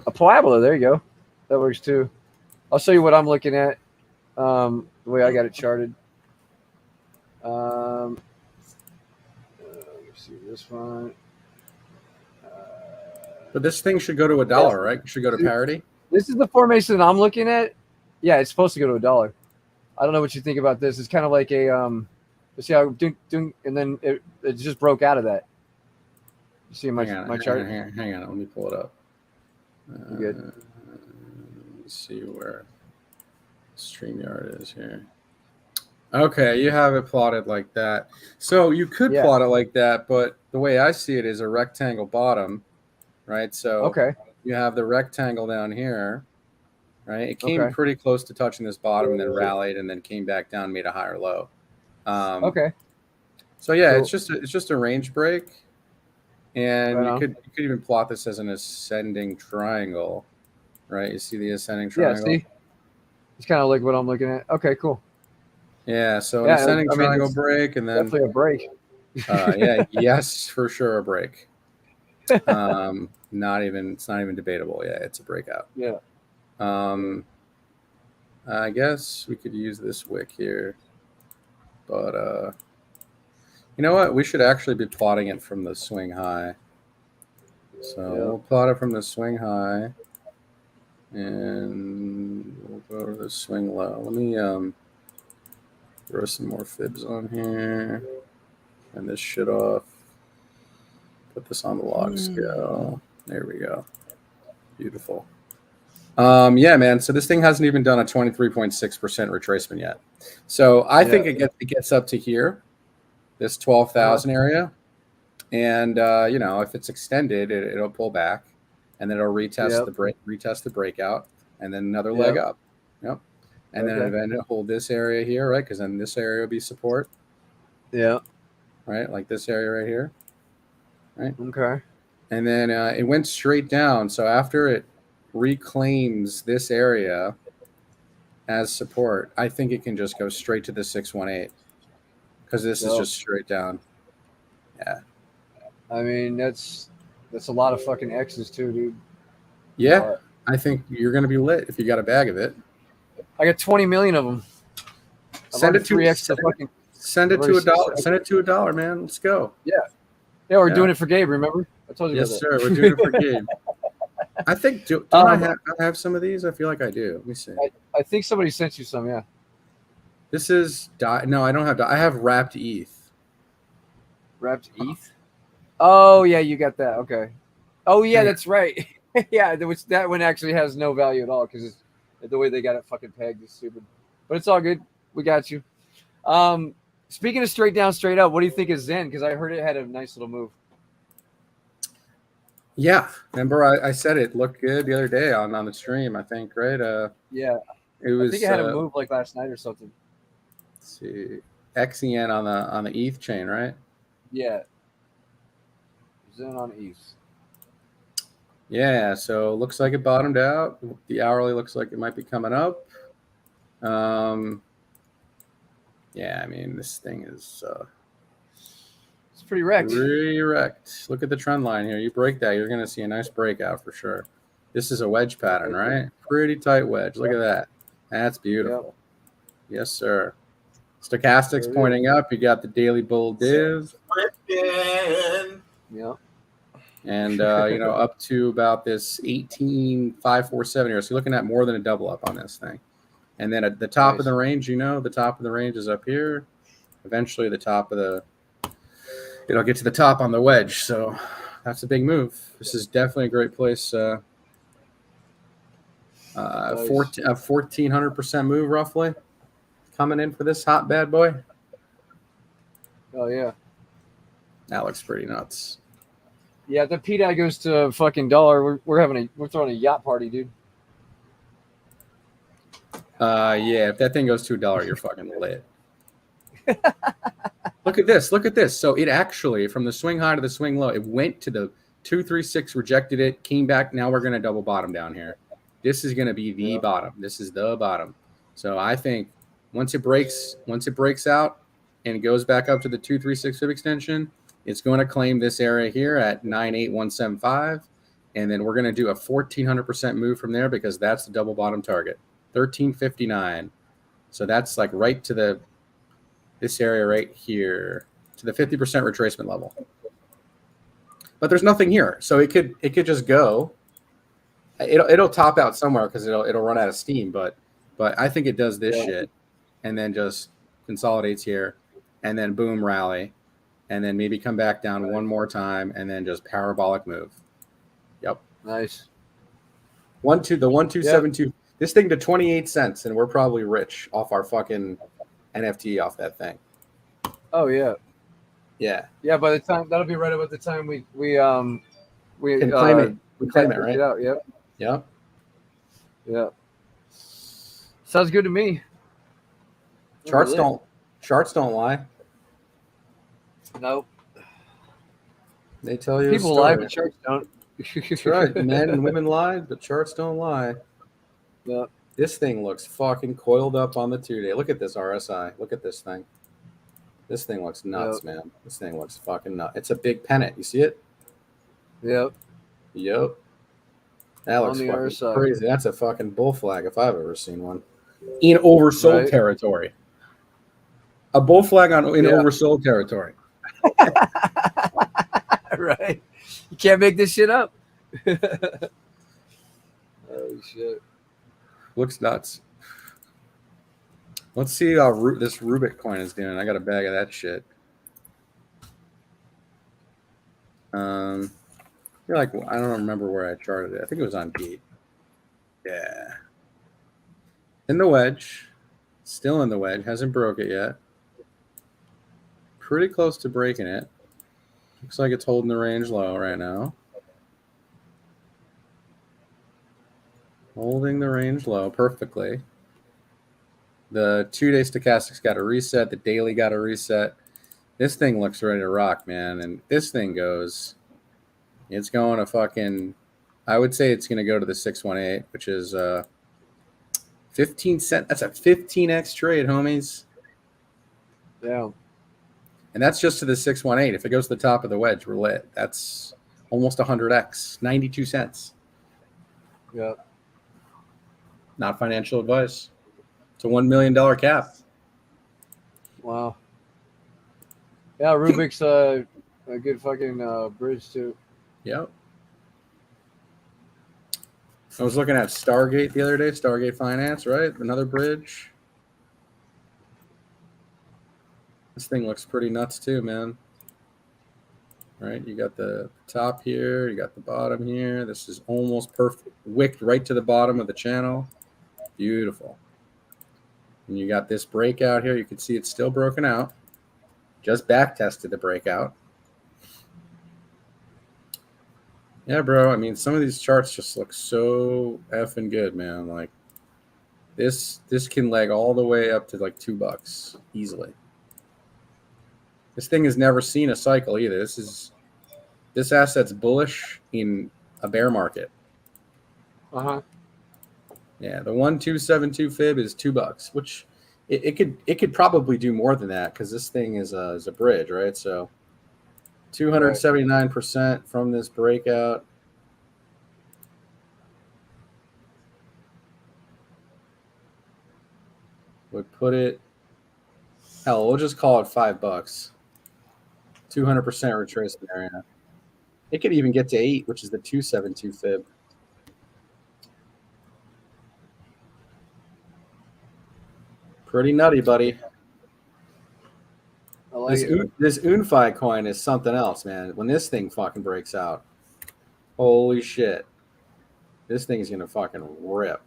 A parabola, there you go. That works too. I'll show you what I'm looking at, the way I got it charted. Let me see this one. But this thing should go to $1, right? It should go to parity. This is the formation that I'm looking at. Yeah, it's supposed to go to $1. I don't know what you think about this. It's kind of like a see how doing, and then it just broke out of that. You see my chart? Hang on, let me pull it up. Good. Let's see where StreamYard is here. Okay, you have it plotted like that. So you could plot it like that, but the way I see it is a rectangle bottom, right? So okay, you have the rectangle down here, right? It came pretty close to touching this bottom and then rallied and then came back down, made a higher low. Okay. So yeah, Cool. it's just a range break, and Right you could even plot this as an ascending triangle, right? You see the ascending triangle? Yeah, see, it's kind of like what I'm looking at. Okay, cool. Yeah, so an ascending triangle break, and then definitely a break. yeah, yes, for sure a break. It's not even debatable. Yeah, it's a breakout. Yeah. I guess we could use this wick here, but you know what? We should actually be plotting it from the swing high. So we'll plot it from the swing high, and we'll go to the swing low. Let me throw some more fibs on here, and this shit off. Put this on the log scale. There we go. Beautiful. Yeah, man. So this thing hasn't even done a 23.6% retracement yet. So I think it gets up to here, this 12,000 area, and if it's extended, it'll pull back, and then it'll retest the breakout, and then another leg up. Yep. And then it'll hold this area here, right? Because then this area will be support. Yeah. Right, like this area right here. Right. Okay. And then it went straight down. So after it reclaims this area, as support, I think it can just go straight to the 618 because this is just straight down. Yeah. I mean, that's a lot of fucking X's too, dude. Yeah. But I think you're going to be lit if you got a bag of it. I got 20 million of them. Send it to fucking. Send it to $1. Send it to $1, man. Let's go. Yeah, we're doing it for Gabe. Remember? I told you. Yes, about sir. that. We're doing it for Gabe. I think. Don't I have some of these? I feel like I do. Let me see. I think somebody sent you some. Yeah. This is no. I don't have. I have wrapped ETH. Wrapped ETH. Oh yeah, you got that. Okay. Oh yeah, that's right. Yeah, which that one actually has no value at all because the way they got it fucking pegged is stupid. But it's all good. We got you. Speaking of straight down, straight up, what do you think of Zen? Because I heard it had a nice little move. Yeah, remember I said it looked good the other day on the stream. I think right. Yeah, it was. I think it had a move like last night or something. Let's see, XEN on the ETH chain, right? Yeah. Zen on ETH. Yeah, so looks like it bottomed out. The hourly looks like it might be coming up. Yeah, I mean this thing is. It's pretty wrecked. Pretty wrecked. Look at the trend line here. You break that, you're going to see a nice breakout for sure. This is a wedge pattern, right? Pretty tight wedge. Look at that. That's beautiful. Yep. Yes, sir. Stochastics pointing up. You got the daily bull div. Yeah. And, up to about this 18,547 here. So you're looking at more than a double up on this thing. And then at the top of the range, the top of the range is up here. Eventually the top of the it'll get to the top on the wedge. So that's a big move. This is definitely a great place. 1,400% move roughly coming in for this hot bad boy. Oh yeah. That looks pretty nuts. Yeah, the PDI goes to fucking dollar. We're throwing a yacht party, dude. Yeah, if that thing goes to $1, you're fucking lit. Look at this. So it actually, from the swing high to the swing low, it went to the 236, rejected it, came back. Now we're going to double bottom down here. This is going to be the bottom. This is the bottom. So I think once it breaks out and it goes back up to the 236 fib extension, it's going to claim this area here at 98175. And then we're going to do a 1,400% move from there because that's the double bottom target, 1359. So that's like right to this area right here to the 50% retracement level. But there's nothing here. So it could just go. It'll top out somewhere because it'll run out of steam, but I think it does this shit and then just consolidates here and then boom rally and then maybe come back down one more time and then just parabolic move. Yep. Nice. 1272. This thing to 28 cents and we're probably rich off our fucking NFT off that thing. Oh yeah. Yeah. Yeah, by the time that'll be right about the time we can claim it. We claim it, right? It out. Yep. Yep. Yeah. Sounds good to me. Charts don't lie. Nope. They tell you people lie, but charts don't. That's right. Men and women lie, but charts don't lie. Yeah. This thing looks fucking coiled up on the 2-day. Look at this RSI. Look at this thing. This thing looks nuts, man. This thing looks fucking nuts. It's a big pennant. You see it? Yep. That looks fucking crazy. That's a fucking bull flag if I've ever seen one. In oversold territory. A bull flag in oversold territory. Right. You can't make this shit up. Oh shit. Looks nuts. Let's see how this Rubik coin is doing. I got a bag of that shit. I don't remember where I charted it. I think it was on Gate. Yeah. In the wedge. Still in the wedge. Hasn't broke it yet. Pretty close to breaking it. Looks like it's holding the range low right now. Holding the range low perfectly. The 2-day stochastics got a reset. The daily got a reset. This thing looks ready to rock, man. And this thing goes, it's going to fucking, I would say it's going to go to the 618, which is 15 cent. That's a 15x trade, homies. Yeah. And that's just to the 618. If it goes to the top of the wedge, we're lit. That's almost 100x, 92 cents. Yeah. Not financial advice. It's a $1 million cap. Wow. Yeah, Rubik's a good fucking bridge too. Yep. I was looking at Stargate the other day, Stargate Finance, right? Another bridge. This thing looks pretty nuts too, man. Right? You got the top here, you got the bottom here. This is almost perfect, wicked right to the bottom of the channel. Beautiful. And you got this breakout here. You can see it's still broken out. Just back tested the breakout. Yeah, bro. I mean, some of these charts just look so effing good, man. Like this can leg all the way up to like $2 easily. This thing has never seen a cycle either. This asset's bullish in a bear market. Uh-huh. Yeah, the 1272 fib is $2, which it could probably do more than that because this thing is a bridge, right? So 279% from this breakout. Would put it, hell, we'll just call it $5. 200% retracement area. It could even get to 8, which is the 272 fib. Pretty nutty, buddy. I like it. This Unfi coin is something else, man. When this thing fucking breaks out, holy shit. This thing's going to fucking rip.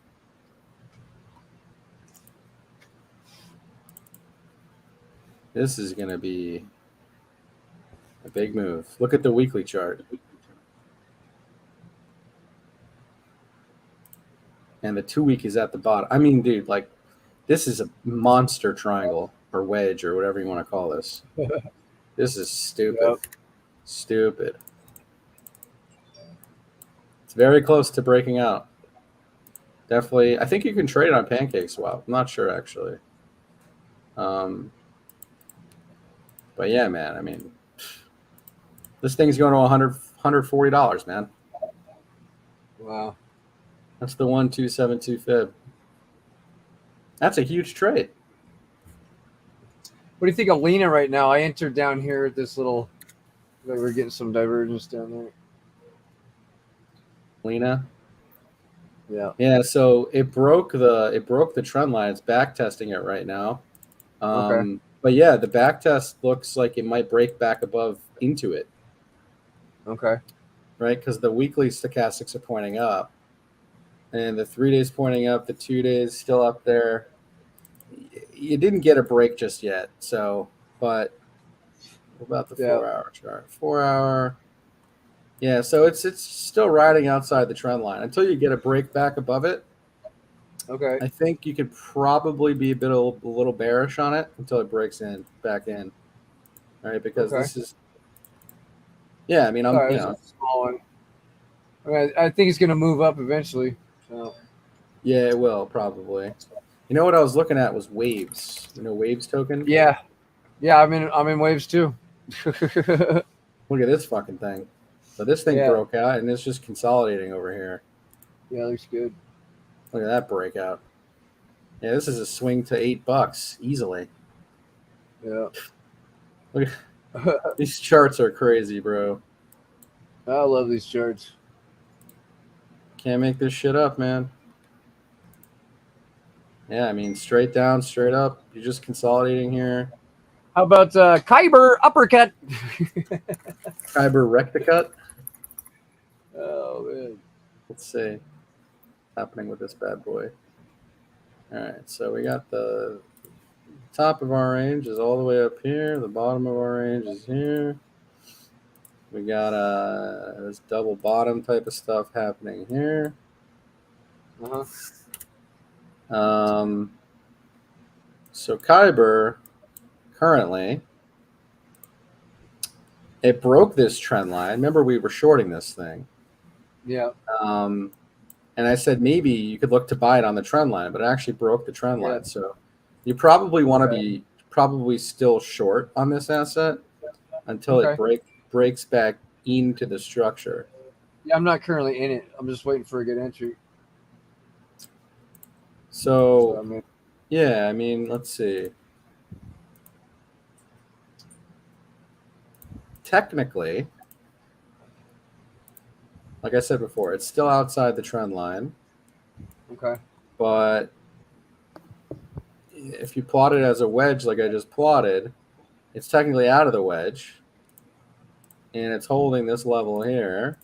This is going to be a big move. Look at the weekly chart. And the 2-week is at the bottom. I mean, dude, like, this is a monster triangle or wedge or whatever you want to call this. This is stupid. Yep. Stupid. It's very close to breaking out. Definitely. I think you can trade it on PancakeSwap. I'm not sure, actually. But yeah, man, I mean, this thing's going to $140, man. Wow. That's the 1272 fib. That's a huge trade. What do you think of Lena right now? I entered down here at this little. We're getting some divergence down there. Lena. Yeah. Yeah. So it broke the trend line. It's back testing it right now. Okay. But yeah, the back test looks like it might break back above into it. Okay. Right, because the weekly stochastics are pointing up, and the 3 days pointing up, the 2 days still up there. You didn't get a break just yet. So, but what about the 4-hour chart? 4-hour. Yeah, so it's still riding outside the trend line until you get a break back above it. Okay. I think you could probably be a little bearish on it until it breaks back in, right? Because this is, yeah. I mean, I'm Sorry, a small one. I think it's gonna move up eventually. So. Yeah, it will probably. You know what I was looking at was waves. You know, waves token. Yeah, yeah. I'm in waves too. Look at this fucking thing. So this thing broke out and it's just consolidating over here. Yeah, looks good. Look at that breakout. Yeah, this is a swing to $8 easily. Yeah. Look, these charts are crazy, bro. I love these charts. Can't make this shit up, man. Yeah, I mean, straight down, straight up. You're just consolidating here. How about Kyber uppercut? Kyber recticut. Oh man. Let's see what's happening with this bad boy. All right, so we got the top of our range is all the way up here. The bottom of our range is here. We got this double bottom type of stuff happening here. So Kyber currently, it broke this trend line. Remember, we were shorting this thing. Yeah. And I said maybe you could look to buy it on the trend line, but it actually broke the trend line. So you probably want to be probably still short on this asset until it breaks back into the structure. Yeah, I'm not currently in it. I'm just waiting for a good entry. So I mean, yeah, I mean, let's see. Technically, like I said before, it's still outside the trend line. okay. But if you plot it as a wedge like I just plotted, it's technically out of the wedge. And it's holding this level here.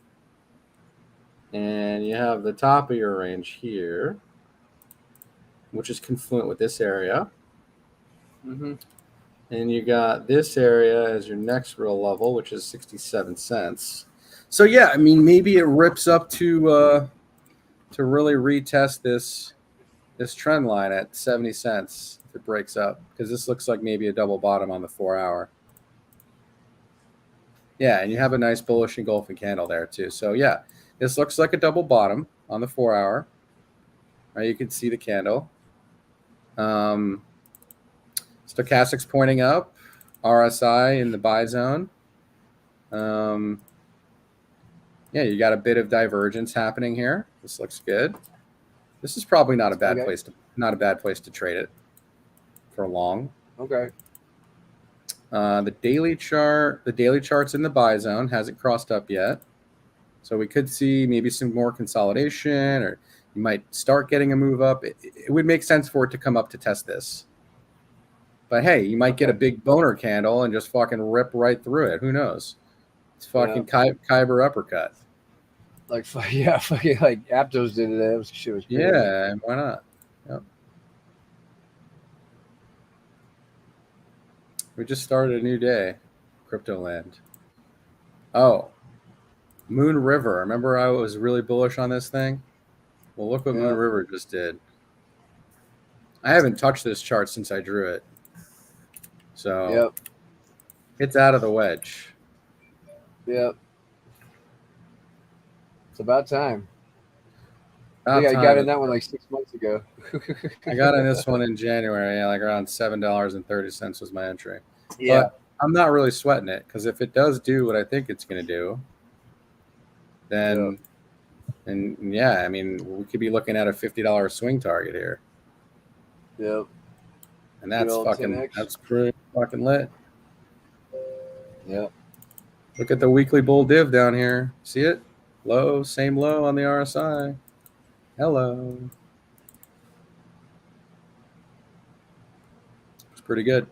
And you have the top of your range here, which is confluent with this area. Mm-hmm. And you got this area as your next real level, which is 67 cents. So yeah, I mean, maybe it rips up to really retest this trend line at 70 cents if it breaks up, because this looks like maybe a double bottom on the 4 hour. Yeah, and you have a nice bullish engulfing candle there too. So yeah, this looks like a double bottom on the 4 hour. Right, you can see the candle. Stochastics pointing up, RSI in the buy zone. Yeah, you got a bit of divergence happening here. This looks good. This is probably not a bad place to trade it for long. Okay. The daily chart's in the buy zone, hasn't crossed up yet. So we could see maybe some more consolidation, or you might start getting a move up. It would make sense for it to come up to test this. But hey, you might get a big boner candle and just fucking rip right through it. Who knows? It's fucking Kyber uppercut. Like, yeah, fucking like Aptos did it. That shit was crazy. Yeah, why not? Yep. We just started a new day, crypto land. Oh, Moon River. Remember I was really bullish on this thing? Well, look what Moon River just did. I haven't touched this chart since I drew it. So it's out of the wedge. Yep. It's about time. I think I got in that one like 6 months ago. I got in this one in January, like around $7.30 was my entry. Yeah. But I'm not really sweating it, because if it does do what I think it's going to do, then, and yeah, I mean, we could be looking at a $50 swing target here. Yep. And that's pretty fucking lit. Yep. Look at the weekly bull div down here. See it? Low, same low on the RSI. Hello. It's pretty good.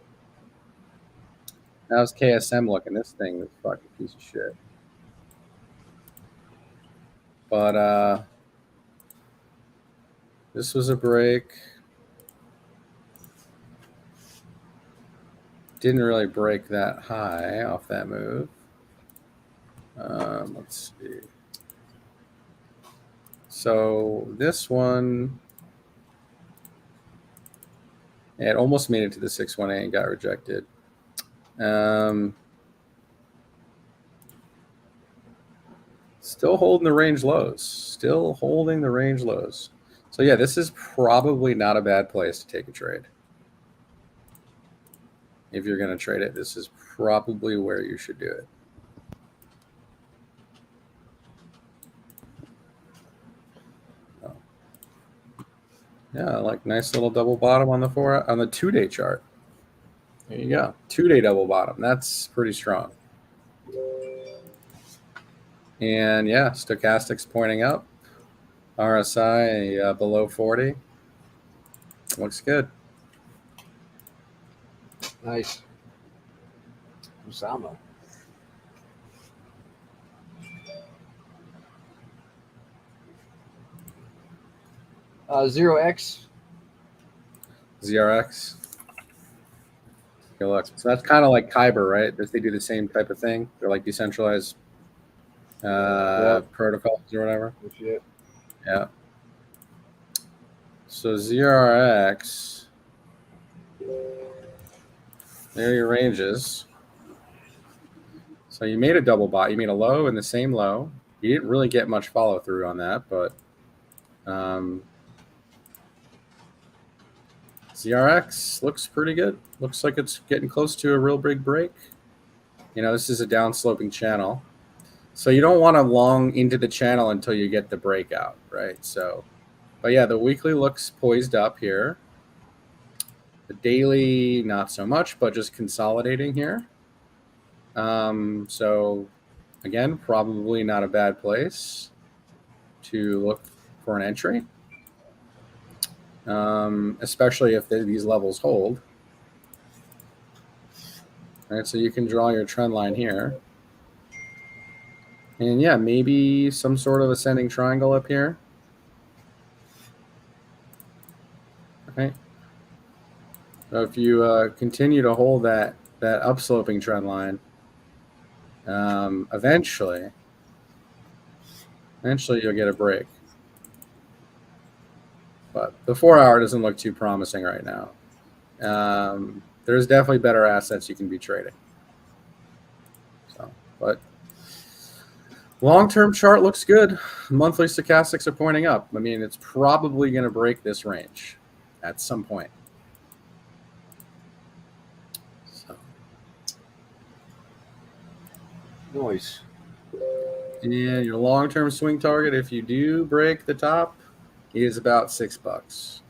How's KSM looking? This thing is a fucking piece of shit. But this was a break. Didn't really break that high off that move. Let's see. So this one, it almost made it to the 618 and got rejected. Still holding the range lows. So yeah, this is probably not a bad place to take a trade. If you're going to trade it, this is probably where you should do it. Yeah, like nice little double bottom on the 2-day chart. There you go. 2-day double bottom. That's pretty strong. And yeah, stochastics pointing up. RSI below 40. Looks good. Nice. Usama. Zero X. ZRX. Okay, look. So that's kind of like Kyber, right? They do the same type of thing. They're like decentralized protocols or whatever. Shit. Yeah. So ZRX. There are your ranges. So you made a double bot. You made a low and the same low. You didn't really get much follow through on that, but ZRX looks pretty good. Looks like it's getting close to a real big break. You know, this is a downsloping channel. So you don't want to long into the channel until you get the breakout, right? So, but yeah, the weekly looks poised up here. The daily, not so much, but just consolidating here. So again, probably not a bad place to look for an entry, especially if these levels hold. All right, so you can draw your trend line here. And yeah, maybe some sort of ascending triangle up here. Okay. So if you continue to hold that upsloping trend line, eventually you'll get a break. But the 4 hour doesn't look too promising right now. There's definitely better assets you can be trading. So, but long-term chart looks good. Monthly stochastics are pointing up. I mean, it's probably going to break this range at some point. So, Noise. and your long-term swing target, if you do break the top, is about $6.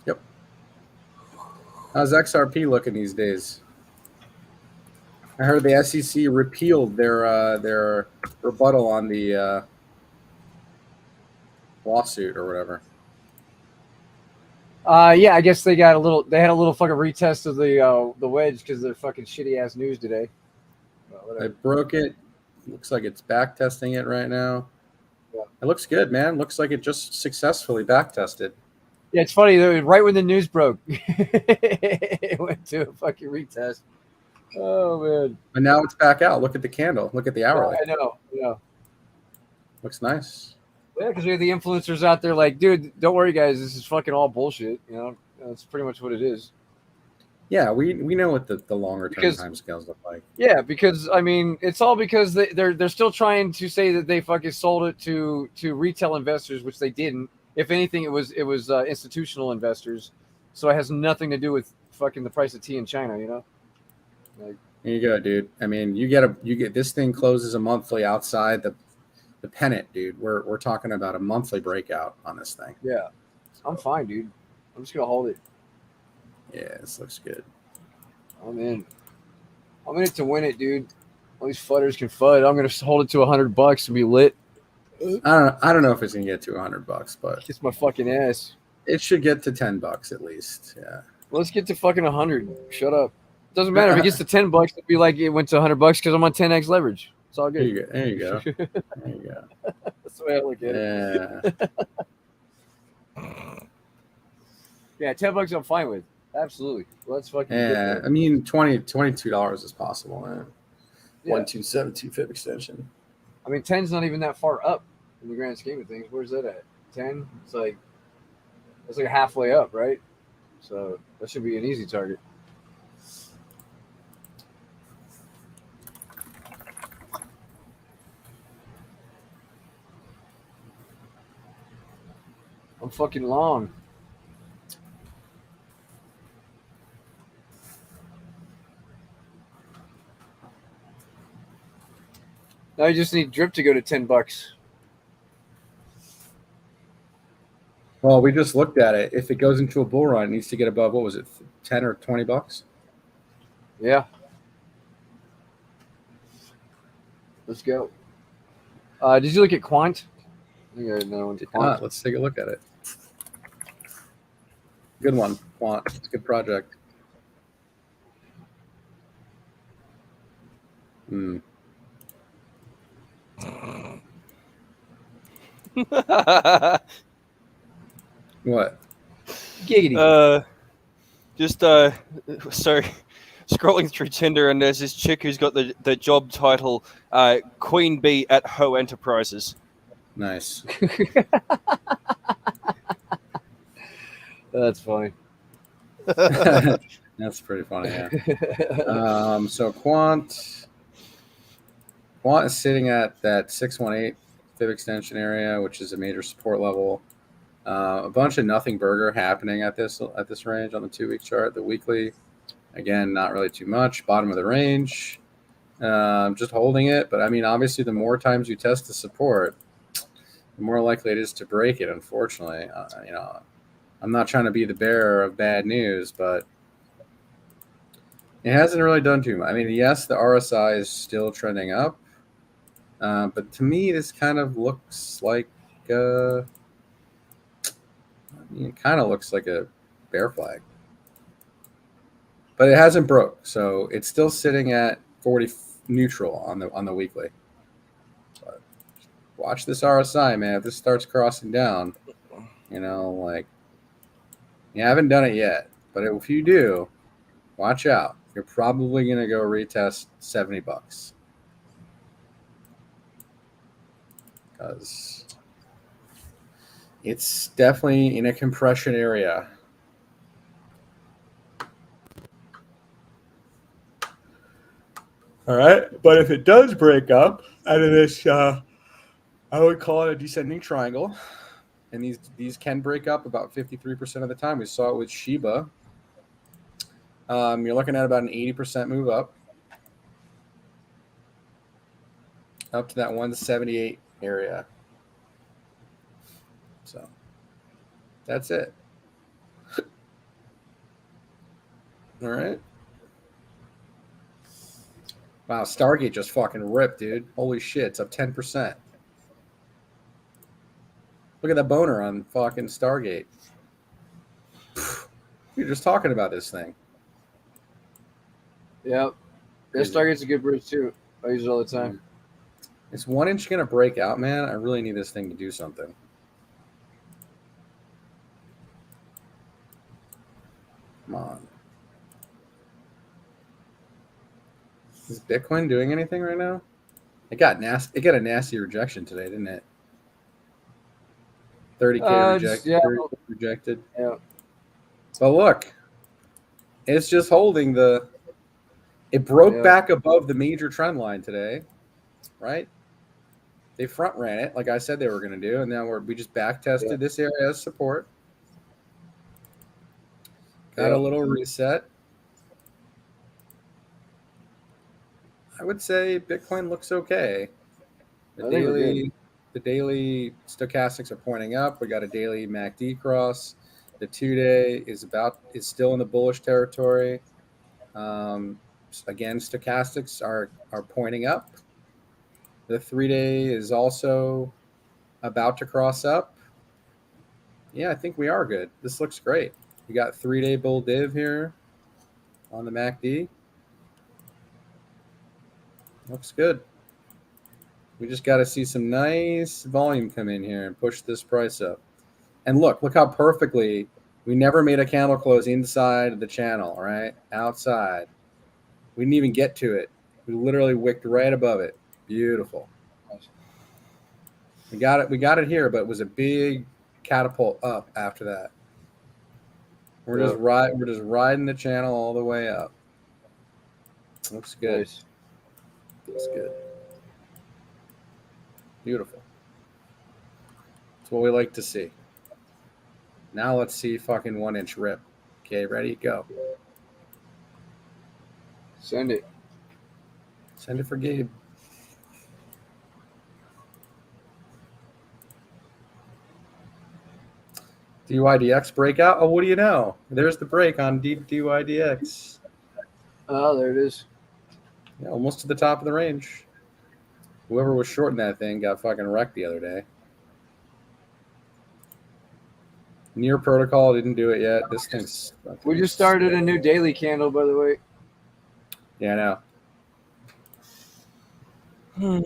Yep. How's XRP looking these days? I heard the SEC repealed their rebuttal on the lawsuit or whatever. Yeah, I guess they had a little fucking retest of the wedge because of their fucking shitty ass news today. I broke it. Looks like it's back testing it right now. Yeah. It looks good, man. Looks like it just successfully back tested. Yeah, it's funny though. Right when the news broke, it went to a fucking retest. Oh man! And now it's back out. Look at the candle. Look at the hourly. I know. Yeah. Looks nice. Yeah, because we have the influencers out there like, dude, don't worry, guys. This is fucking all bullshit. You know, that's pretty much what it is. Yeah, we know what the longer term time scales look like. Yeah, because I mean, it's all because they're still trying to say that they fucking sold it to retail investors, which they didn't. If anything, it was institutional investors. So it has nothing to do with fucking the price of tea in China. You know. Like, Here you go, dude. I mean, you get this thing closes a monthly outside the pennant, dude. We're talking about a monthly breakout on this thing. yeah, I'm fine, dude. I'm just gonna hold it. Yeah, this looks good. I'm in it to win it, dude. All these fudders can fud. I'm gonna hold it to $100 and be lit. I don't know if it's gonna get to $100, but Kiss my fucking ass. it should get to $10 at least. Yeah. Let's get to fucking 100. Shut up. Doesn't matter if it gets to $10. It'd be like it went to $100 because I'm on 10x leverage. It's all good. There you go. There you go. That's the way I look at it. Yeah. Yeah, $10 I'm fine with. Absolutely. Let's fucking. Yeah. I mean, $22 is possible, man. Yeah. 1272 fib extension. I mean, 10's not even that far up in the grand scheme of things. Where's that at? 10? It's like halfway up, right? So that should be an easy target. I'm fucking long. Now you just need drip to go to $10. Well, we just looked at it. If it goes into a bull run, it needs to get above, what was it, 10 or $20? Yeah. Let's go. Did you look at Quant? I think I had another one. Quant. Let's take a look at it. Good one, Quant. It's a good project. What? Giggity. Sorry, scrolling through Tinder, and there's this chick who's got the job title Queen Bee at Ho Enterprises. Nice. That's funny. That's pretty funny. Yeah. So Quant is sitting at that 618 fib extension area, which is a major support level. A bunch of nothing burger happening at this range on the 2-week chart. The weekly, again, not really too much. Bottom of the range, just holding it. But I mean, obviously, the more times you test the support, the more likely it is to break it. Unfortunately, I'm not trying to be the bearer of bad news, but it hasn't really done too much. I mean, yes, the RSI is still trending up, but to me, this kind of looks like it kind of looks like a bear flag, but it hasn't broke, so it's still sitting at 40 neutral on the weekly. But watch this RSI, man. If this starts crossing down, like you haven't done it yet, but if you do, watch out. You're probably gonna go retest $70 because it's definitely in a compression area. All right, but if it does break up out of this, I would call it a descending triangle, and these can break up about 53% of the time. We saw it with Shiba. You're looking at about an 80% move up to that 178 area. So that's it. All right. Wow, Stargate just fucking ripped, dude. Holy shit, it's up 10%. Look at that boner on fucking Stargate. You're just talking about this thing. Yep. This Stargate's a good bridge too. I use it all the time. Is 1 inch gonna break out, man? I really need this thing to do something. Come on. Is Bitcoin doing anything right now? It got a nasty rejection today, didn't it? 30K rejected. Yeah. But look, it's just holding it broke back above the major trend line today, right? They front ran it like I said they were going to do, and now we just back tested this area as support. Got a little reset. I would say Bitcoin looks okay. The daily stochastics are pointing up. We got a daily MACD cross. The 2-day is still in the bullish territory. Again, stochastics are pointing up. The 3-day is also about to cross up. Yeah, I think we are good. This looks great. We got 3-day bull div here on the MACD. Looks good. We just got to see some nice volume come in here and push this price up. And look how perfectly we never made a candle close inside of the channel, right? Outside. We didn't even get to it. We literally wicked right above it. Beautiful. We got it here, but it was a big catapult up after that. We're just riding the channel all the way up. Looks good. Nice. Looks good. Beautiful. That's what we like to see. Now let's see fucking 1 inch rip. Okay, ready? Go. Send it. Send it for Gabe. DYDX breakout? Oh, what do you know? There's the break on DYDX. Oh, there it is. Yeah, almost to the top of the range. Whoever was shorting that thing got fucking wrecked the other day. Near protocol didn't do it yet. This thing's. We just started a new daily candle, by the way. Yeah, I know.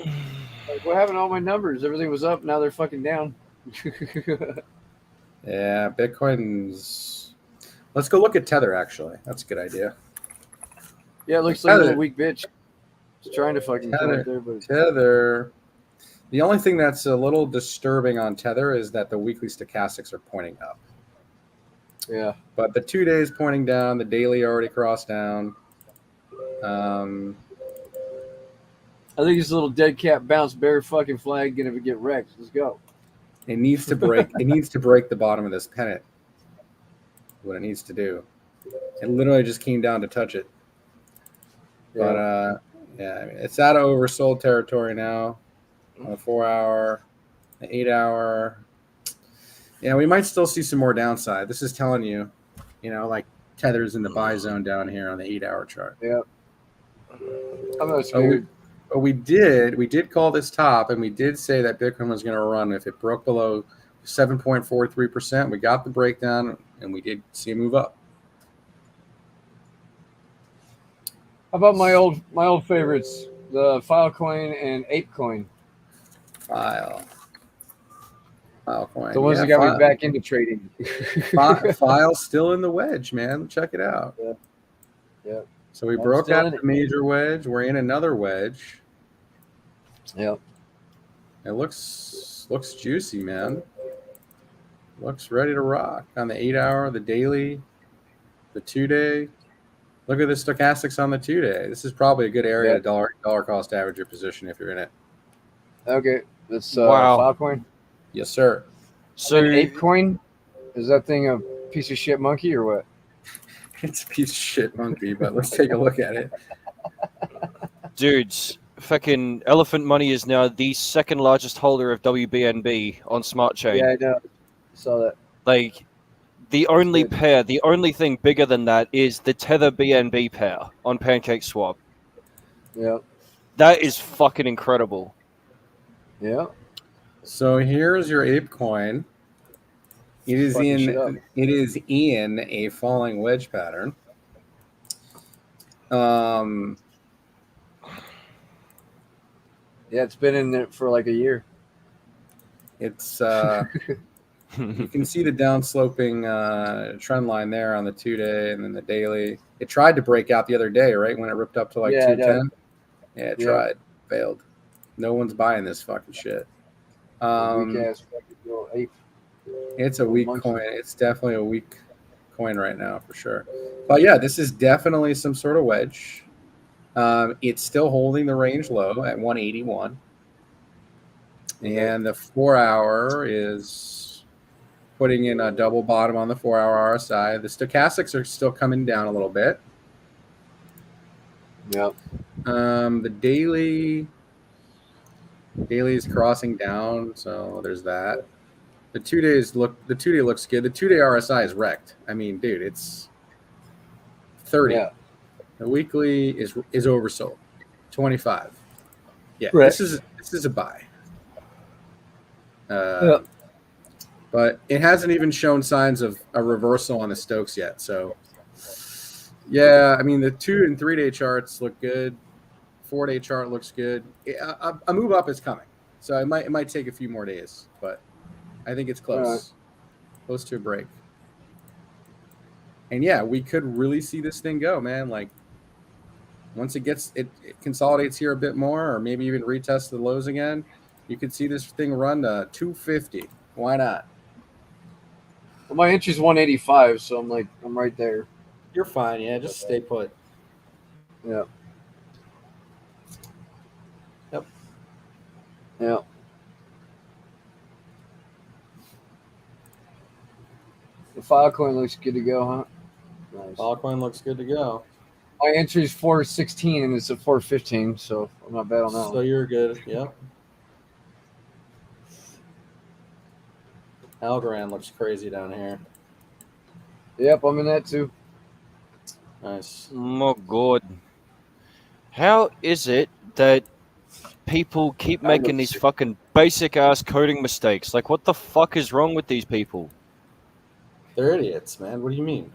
Like, what happened to all my numbers? Everything was up. Now they're fucking down. Yeah, Bitcoin's. Let's go look at Tether, actually. That's a good idea. Yeah, it looks like a little weak bitch. Just trying to fucking Tether, get there, but Tether. The only thing that's a little disturbing on Tether is that the weekly stochastics are pointing up. Yeah. But the 2 days pointing down, the daily already crossed down. I think this little dead cat bounce bear fucking flag gonna get wrecked. Let's go. It needs to break. It needs to break the bottom of this pennant. What it needs to do. It literally just came down to touch it. But yeah, I mean, it's out of oversold territory now. On the 4 hour, the 8 hour. Yeah, we might still see some more downside. This is telling you, like tethers in the buy zone down here on the 8 hour chart. Yeah. I'm not Oh, scared. we did call this top, and we did say that Bitcoin was going to run if it broke below 7.43%. We got the breakdown, and we did see a move up. How about my old favorites, the Filecoin and ApeCoin, Filecoin. the ones that got me back into trading. File still in the wedge, man. Check it out. Yeah. Yeah. So we I'm broke still out in the it. major wedge. We're in another wedge. Yeah. It looks juicy, man. Looks ready to rock on the 8 hour, the daily, the 2 day. Look at the stochastics on the 2 day. This is probably a good area to dollar cost average your position if you're in it. Okay. That's Wow. Filecoin. Yes, sir. So then ApeCoin, is that thing a piece of shit monkey or what? It's a piece of shit monkey, but let's take a look at it. Dudes, fucking Elephant Money is now the second largest holder of WBNB on Smart Chain. Yeah, I know. Saw that. Like, the only Good. pair, the only thing bigger than that is the Tether BNB pair on PancakeSwap. Yeah. That is fucking incredible. Yeah. So here's your ApeCoin. It is Fucking shit up. in a falling wedge pattern. Yeah, it's been in there for like a year. It's you can see the downsloping trend line there on the 2 day and then the daily. It tried to break out the other day, right? When it ripped up to like 210. Yeah, it tried. Failed. No one's buying this fucking shit. Weak ass fucking little ape. It's a weak coin. It's definitely a weak coin right now for sure. But yeah, this is definitely some sort of wedge. It's still holding the range low at 181. And the 4 hour is putting in a double bottom on the 4 hour RSI. The stochastics are still coming down a little bit. Yep. The daily is crossing down, so there's that. The 2 days the 2 day looks good. The 2 day RSI is wrecked. I mean, dude, it's 30. Yeah. The weekly is oversold. 25. Yeah, Right. this is a buy. But it hasn't even shown signs of a reversal on the Stokes yet. So, yeah, I mean, the 2 and 3 day charts look good. 4 day chart looks good. A move up is coming. So it might take a few more days, but I think it's close. Close to a break. And yeah, we could really see this thing go, man. Like, once it consolidates here a bit more, or maybe even retest the lows again, you could see this thing run to 250. Why not? Well, my entry's 185, so I'm right there. You're fine, yeah. Just stay put. Yeah. Yep. Yeah. The Filecoin looks good to go, huh? Nice. Filecoin looks good to go. My entry's 416 and it's at 415, so I'm not bad on that So one. you're good. Yep. Algorand looks crazy down here. Yep, I'm in that too. Nice. Oh, God. How is it that people keep making these fucking basic-ass coding mistakes? Like, what the fuck is wrong with these people? They're idiots, man. What do you mean?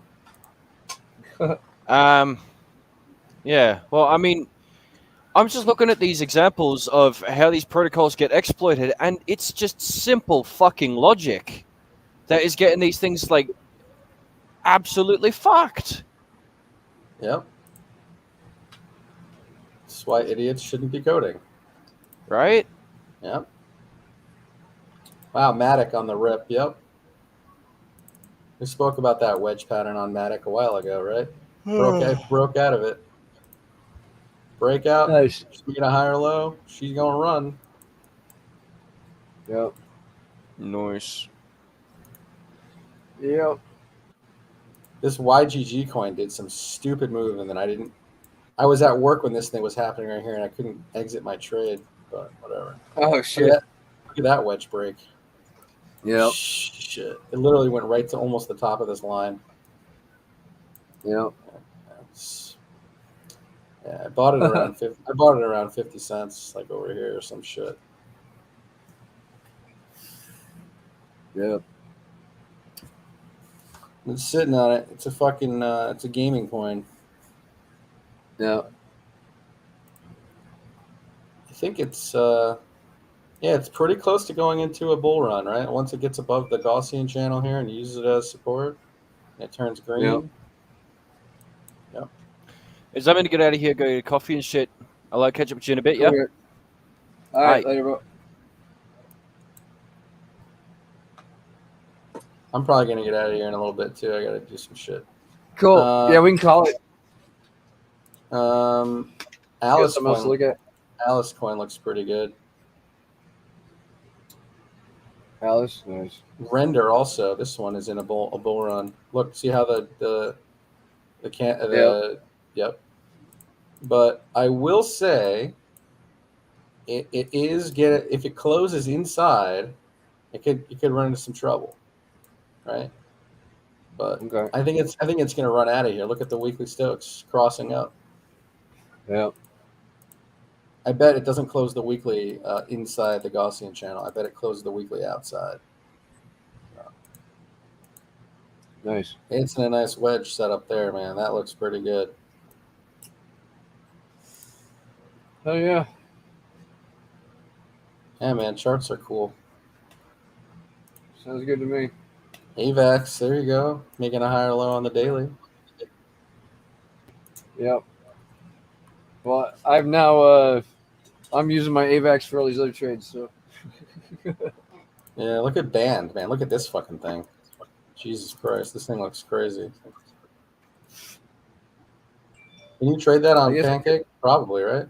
Yeah, well, I mean, I'm just looking at these examples of how these protocols get exploited, and it's just simple fucking logic that is getting these things, like, absolutely fucked. Yep. That's why idiots shouldn't be coding. Right? Yep. Wow, Matic on the rip. Yep. We spoke about that wedge pattern on Matic a while ago, right? broke out of it. Breakout. Nice. She's making a higher low. She's gonna run. Yep. Nice. Yep. This YGG coin did some stupid move, and then I was at work when this thing was happening right here, and I couldn't exit my trade, but whatever. Oh shit. Look at that wedge break. Yep. Shit. It literally went right to almost the top of this line. Yep. Yeah, I bought it around 50. I bought it around 50 cents, like over here or some shit. Yep. It's sitting on it. It's a fucking. It's a gaming coin. Yep. I think it's. Yeah, it's pretty close to going into a bull run, right? Once it gets above the Gaussian channel here and uses it as support, and it turns green. Yep. Is I'm gonna get out of here, go get coffee and shit. I'll catch up with you in a bit, yeah? Okay. All right. Bye. Later, bro. I'm probably gonna get out of here in a little bit too. I gotta do some shit. Cool. Yeah, we can call it. Alice Something else to look coin. at. Alice coin looks pretty good. Alice. Nice. Render also. This one is in a bull run. Look, see how yep. But I will say, it is if it closes inside, it could run into some trouble, right? But Okay. I think it's going to run out of here. Look at the weekly Stokes crossing up. Yep. I bet it doesn't close the weekly inside the Gaussian channel. I bet it closes the weekly outside. Nice. It's a nice wedge set up there, man. That looks pretty good. Oh yeah. Yeah, man. Charts are cool. Sounds good to me. AVAX, there you go. Making a higher low on the daily. Yep. Well, I've now I'm using my AVAX for all these other trades, so Yeah, look at Band, man. Look at this fucking thing. Jesus Christ, this thing looks crazy. Can you trade that on I guess- Pancake? Probably, right?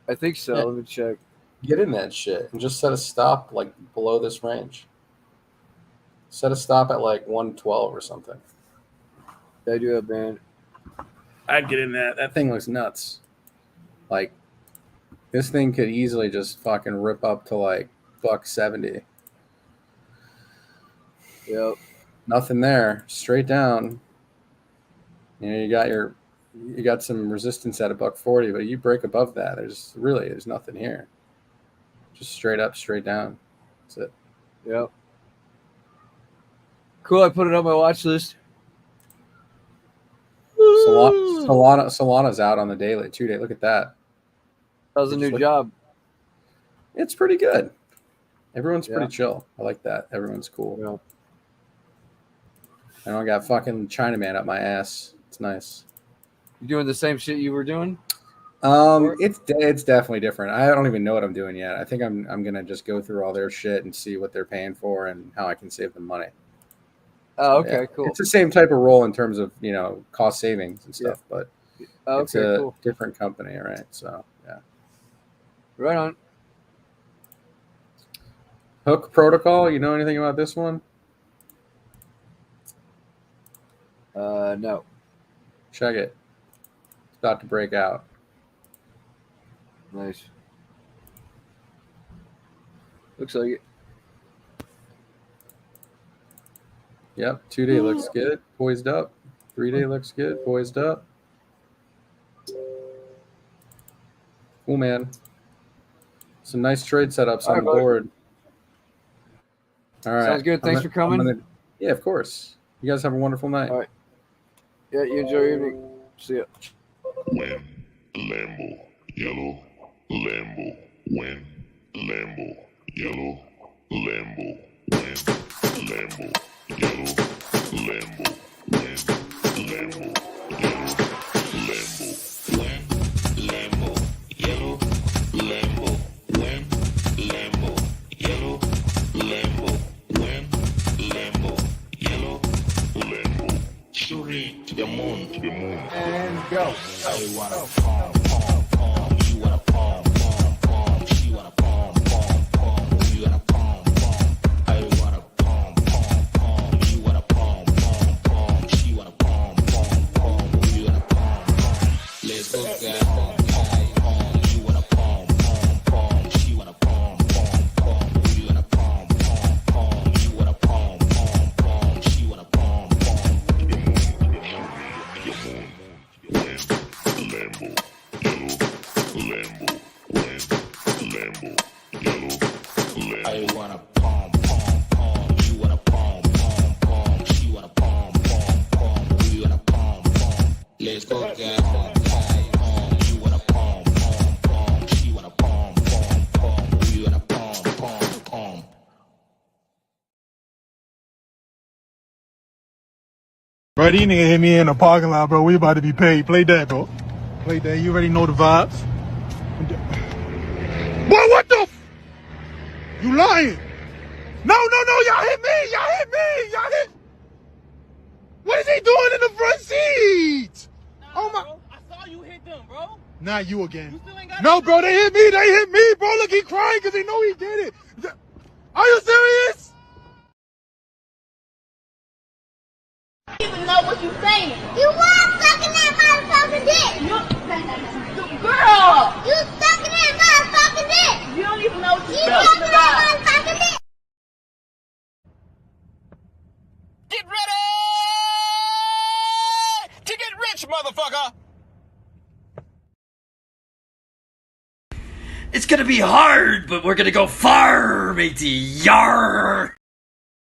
I think so. Yeah. Let me check. Get in that shit and just set a stop like below this range. Set a stop at like 112 or something. I do have band. I'd get in that. That thing looks nuts. Like, this thing could easily just fucking rip up to like $1.70. Yep. Nothing there. Straight down. You know, you got some resistance at $1.40, but you break above that, there's nothing here. Just straight up, straight down. That's it. Yep. Cool. I put it on my watch list. Solana's out on the daily 2-day. Look at that. That was a new job. It's pretty good. Everyone's Yeah. pretty chill. I like that. Everyone's cool. Yeah. I don't got fucking Chinaman up my ass. It's nice. You doing the same shit you were doing? It's definitely different. I don't even know what I'm doing yet. I think I'm gonna just go through all their shit and see what they're paying for and how I can save them money. Oh, okay, Yeah. cool. It's the same type of role in terms of cost savings and stuff, but Oh, it's okay, a cool. different company, right? So yeah. Right on. Hook Protocol. You know anything about this one? No. Check it. It's about to break out. Nice. Looks like it. Yep. 2-day looks good. Poised up. 3-day looks good. Poised up. Cool, man. Some nice trade setups All on right, the buddy. board. All right. Sounds good. Thanks for coming. Yeah, of course. You guys have a wonderful night. All right. Yeah, you enjoy your evening. See ya. When Lambo, yellow, Lambo, when Lambo, yellow, Lambo, when Lambo, yellow, Lambo, when Lambo, yellow, Lambo, when Lambo, yellow, Lambo, when Lambo, yellow, Lambo, when Lambo, yellow, Go. I wanna pom pom pom. You wanna pom pom pom. She wanna pom pom pom. We wanna pom pom. I wanna pom pom pom. You wanna pom pom pom. She wanna pom pom pom. We wanna pom pom. Let's go get pom pom pom. You wanna pom pom pom. She wanna pom pom pom. We wanna pom pom pom. You wanna pom pom pom. She wanna pom pom. I wanna pom pom pom. You wanna pom pom pom. She wanna pom pom pom. We wanna pom pom. Let's go get pom pom pom. You wanna pom pom pom. She wanna pom pom pom. We wanna pom pom pom. Bro, these niggas hit me in the parking lot, bro. We about to be paid. Play that, bro. Play that. You already know the vibes. Boy, what the f? You lying? No, y'all hit me. Y'all hit me. Y'all hit. What is he doing in the front seat? Oh my. Bro, I saw you hit them, bro. Not you again. You still ain't got No, it? bro, they hit me. They hit me, bro. Look, he crying because he know he did it. Are you serious? Even know what you saying. You was sucking that motherfucking dick. Girl, you sucking that motherfucking dick. You don't even know what you're talking about. That motherfucking dick. Get ready to get rich, motherfucker. It's gonna be hard, but we're gonna go far, matey. Yar!